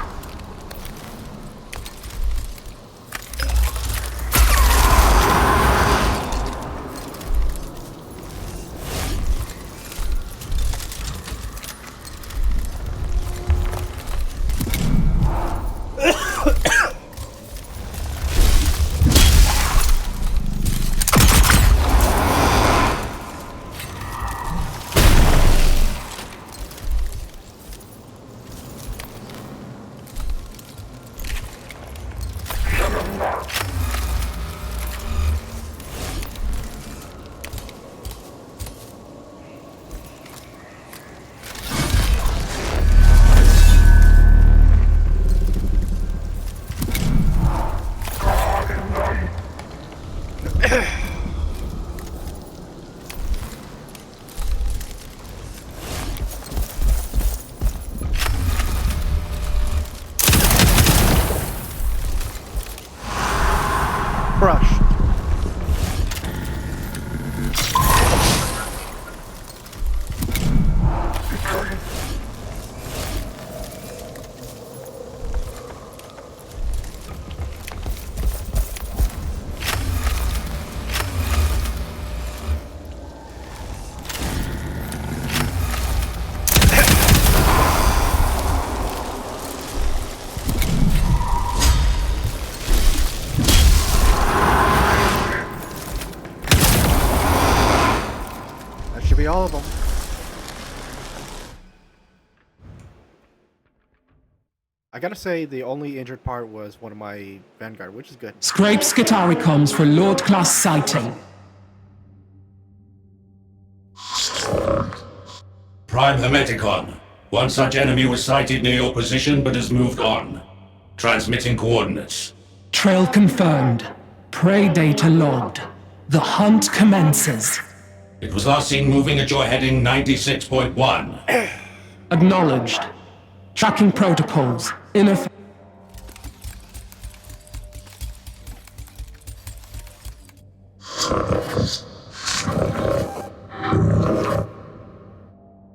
Crushed. Should be all of them. I gotta say, the only injured part was one of my Vanguard, which is good. Scrape Skitaricons for Lord Class sighting. Prime Hermeticon. One such enemy was sighted near your position but has moved on. Transmitting coordinates. Trail confirmed. Prey data logged. The hunt commences. It was last seen moving at your heading 96.1. Acknowledged. Tracking protocols. In effect.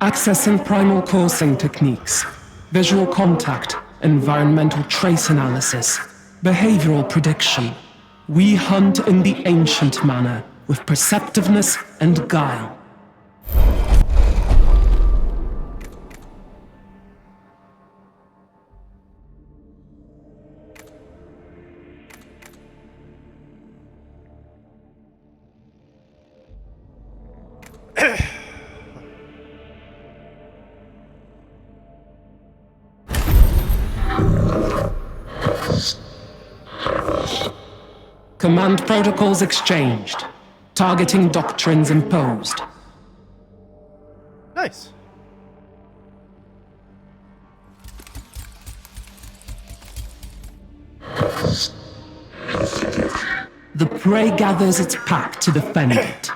Accessing primal coursing techniques. Visual contact. Environmental trace analysis. Behavioral prediction. We hunt in the ancient manner, with perceptiveness and guile. Command protocols exchanged. Targeting doctrines imposed. Nice. The prey gathers its pack to defend it.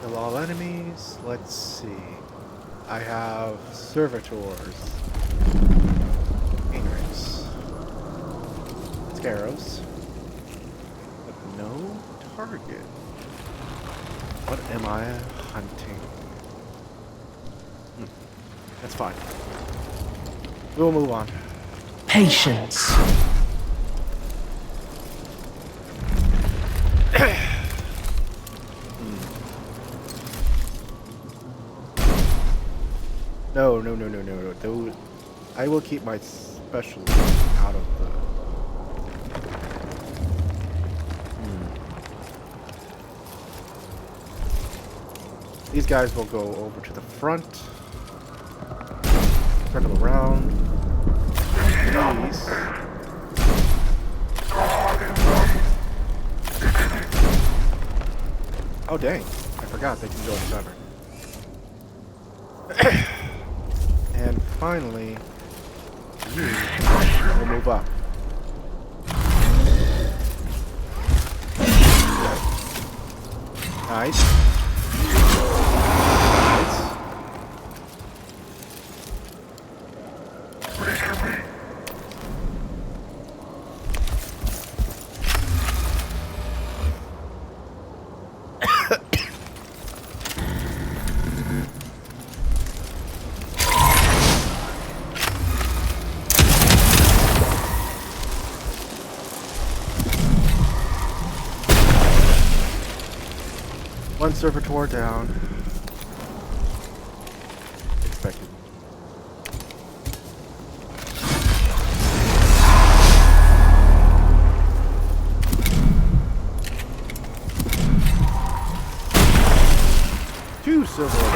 Kill all enemies. Let's see. I have servitors, ignorance, scarabs, but no target. What am I hunting? That's fine. We'll move on. Patience. No. Those, I will keep my specialists out of the... These guys will go over to the front. Circle around. These. Oh dang, I forgot they can go in the tavern. And finally, you will move up. Nice. One servitor down. Expected. Two servitors.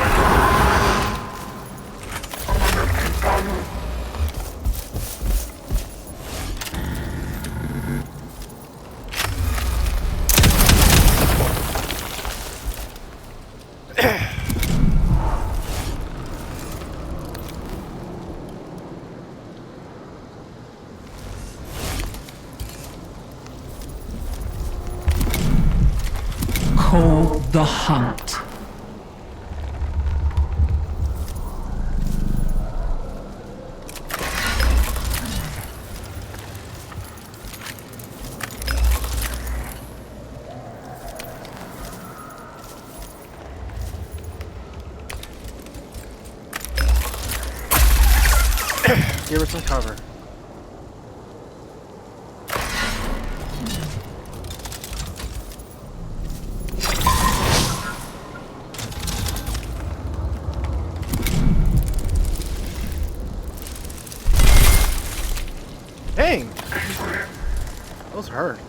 Call the hunt. Give her some cover. Dang! Those hurt.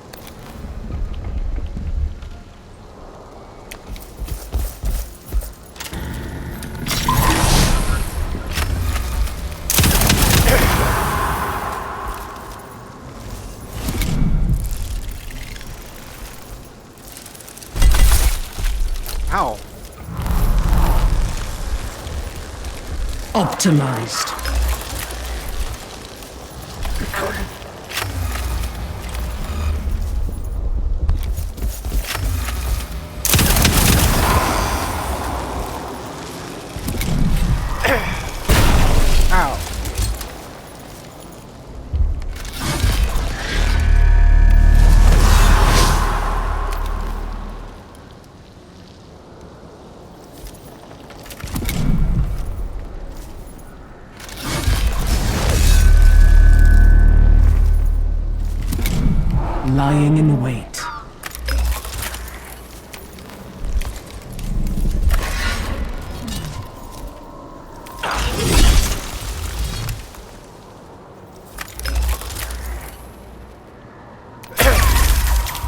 Ow. Optimized. Ow. Lying in wait.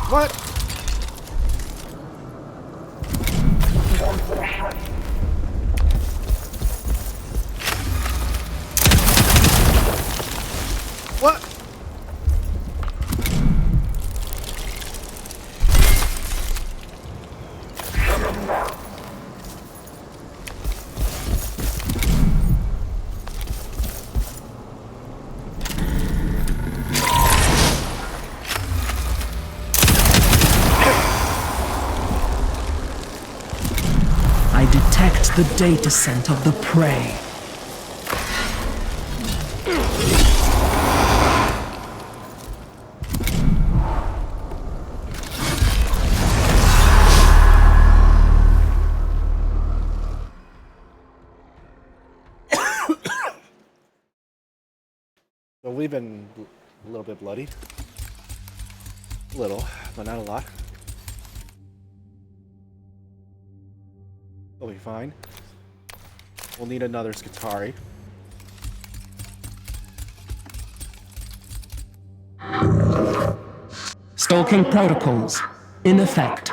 What? What? I detect the data scent of the prey. So we've been a little bit bloody. A little, but not a lot. We'll be fine. We'll need another Skitarii. Stalking protocols. In effect.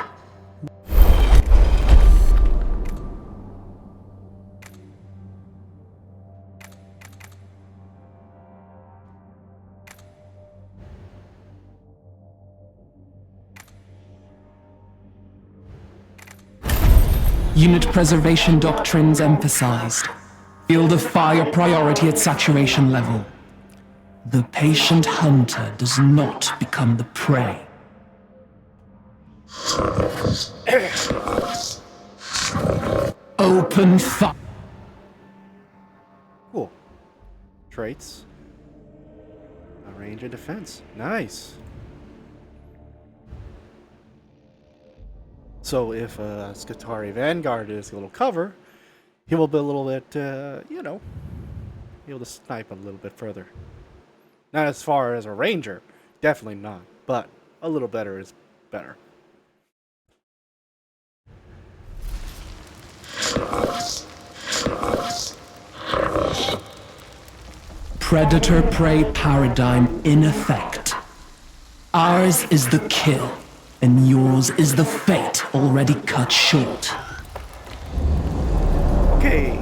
Unit preservation doctrines emphasized. Field of fire priority at saturation level. The patient hunter does not become the prey. Open fire. Cool. Traits. Range and defense. Nice. So if Scutari Vanguard is a little cover, he will be a little bit, you know, able to snipe a little bit further. Not as far as a ranger, definitely not, but a little better is better. Predator-prey paradigm in effect. Ours is the kill, and yours is the fate already cut short. Okay,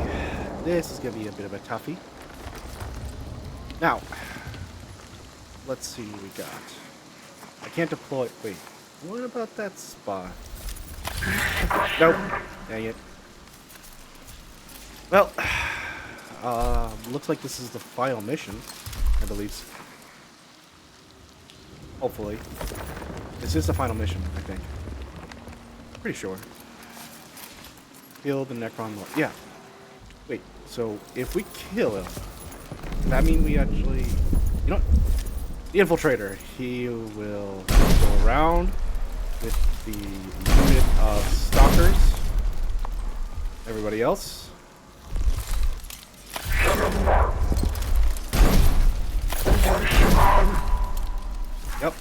this is going to be a bit of a toughie. Now, let's see what we got. I can't deploy... Wait, what about that spot? Nope. Dang it. Well, looks like this is the final mission, I believe. Hopefully. This is the final mission, I think. Pretty sure. Kill the Necron Lord. Yeah. Wait, so if we kill him, does that mean we actually... You know what? The Infiltrator, he will go around with the unit of Stalkers. Everybody else. Yep.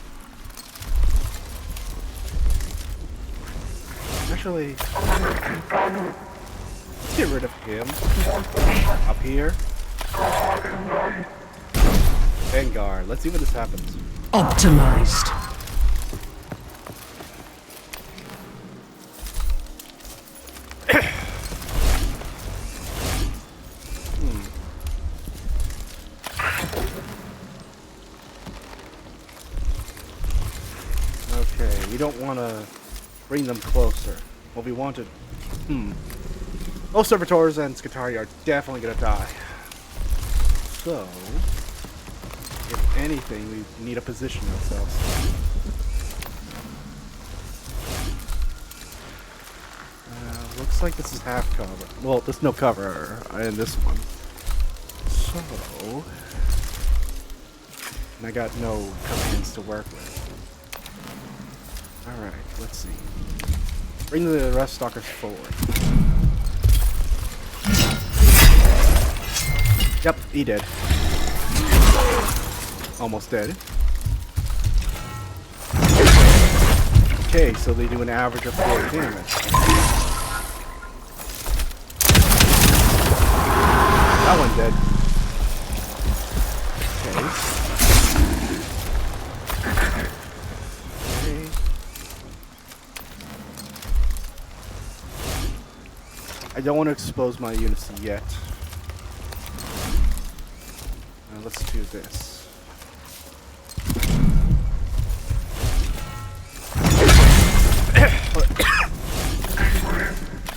Actually, let's get rid of him. Up here. Vanguard. Let's see what this happens. Optimized. Okay, we don't want to bring them closer. What we wanted... Most servitors and Scutari are definitely going to die. So, if anything, we need to position ourselves. Looks like this is half cover. Well, there's no cover in this one. So, and I got no commands to work with. Alright, let's see. Bring the rest stalkers forward. Yep, he did. Almost dead. Okay, so they do an average of 4 damage. That one dead. Okay. I don't want to expose my units yet. Let's do this.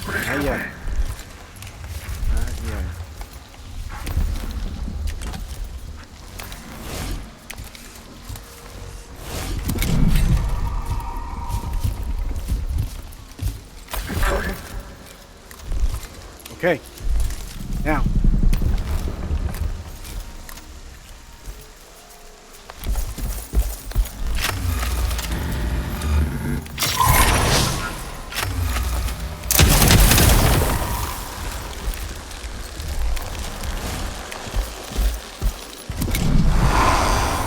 Not yet. Not yet. Okay. Now.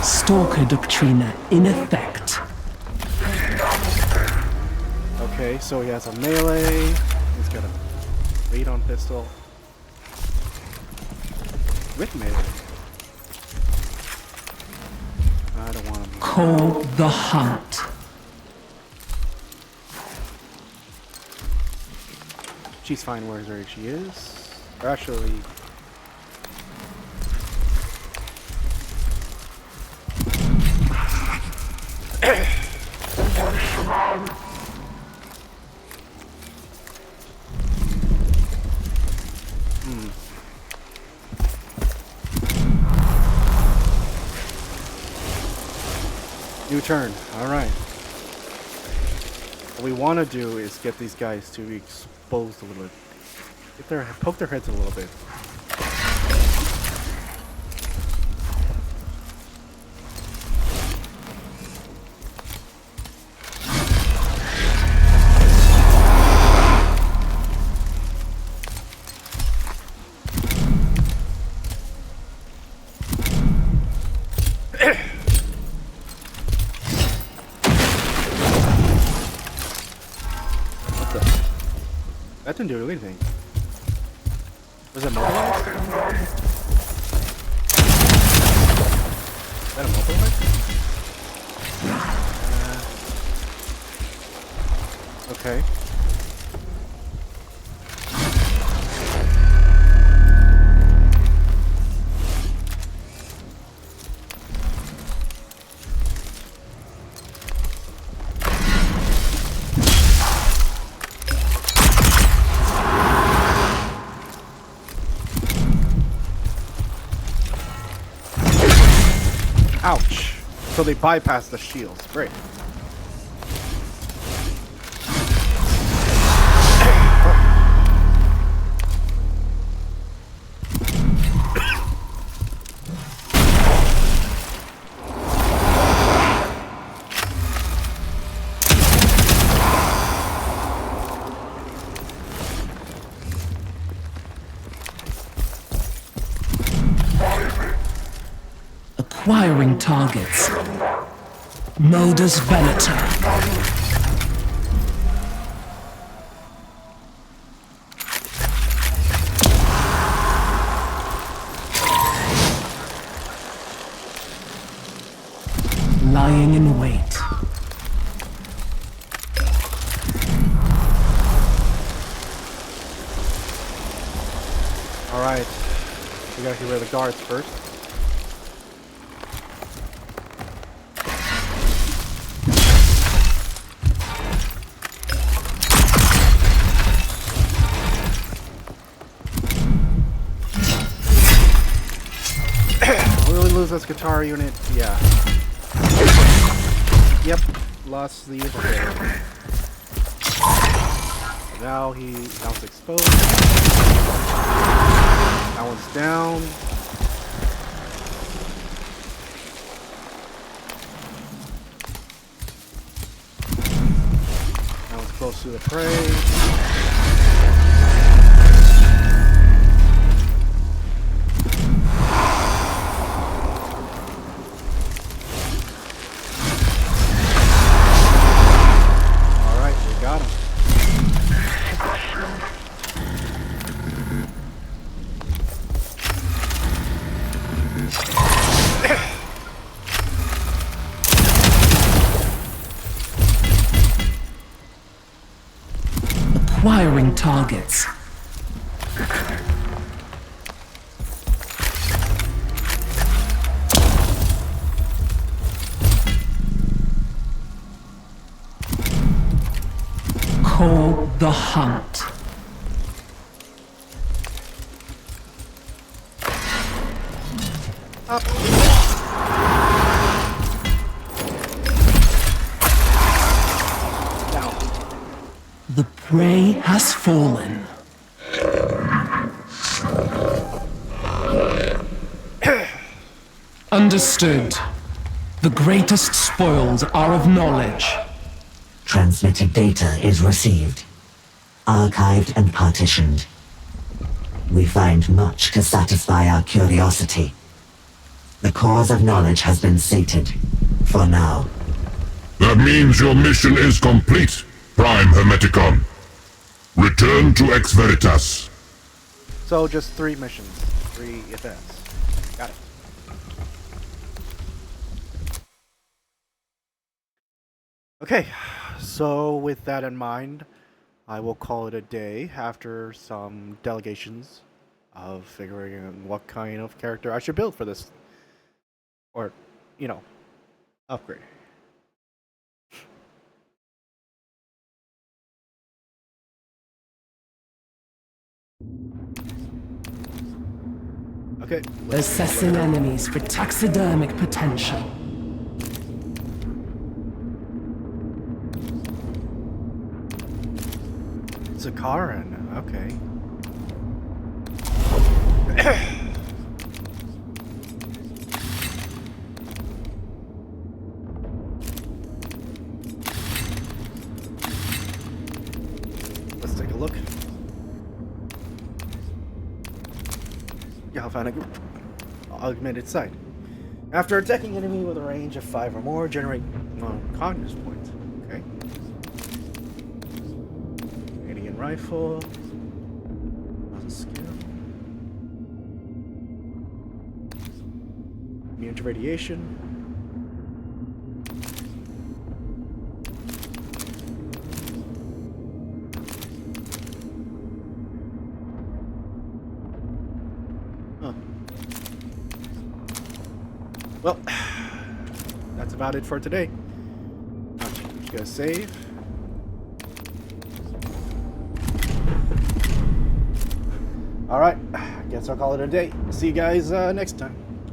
Stalker Doctrina in effect. Okay, so he has a melee. He's got a lead-on pistol. With melee. I don't want him. Call the hunt. She's fine where she is. Or actually... New turn. Alright. What we want to do is get these guys to exposed a little bit. Poke their heads a little bit. That didn't do anything. Was it mobilized? Is that a mobilized? Okay. Ouch. So they bypassed the shields. Great. Acquiring targets. Modus Venator. Lying in wait. Alright. We gotta get rid of the guards first. Really lose this guitar unit? Yeah. Yep. Lost the infiltrator. Now it's exposed. That one's down. That one's close to the prey. Acquiring targets. Call the hunt. Up. The prey has fallen. Understood. The greatest spoils are of knowledge. Transmitted data is received, archived and partitioned. We find much to satisfy our curiosity. The cause of knowledge has been sated, for now. That means your mission is complete, Prime Hermeticon. Return to Ex Veritas. So just 3 missions, 3 events. Got it. Okay, so with that in mind, I will call it a day after some delegations of figuring out what kind of character I should build for this. Or, upgrade. Okay. Assessing enemies for taxidermic potential. So Sakaran. Okay. Let's take a look. Yeah, I'll find a augmented sight. After attacking enemy with a range of 5 or more, generate cognitive points. Okay. Canadian rifle. Another skill. Immune to radiation. Huh. Well, that's about it for today. Just gonna save. Alright, guess I'll call it a day. See you guys next time.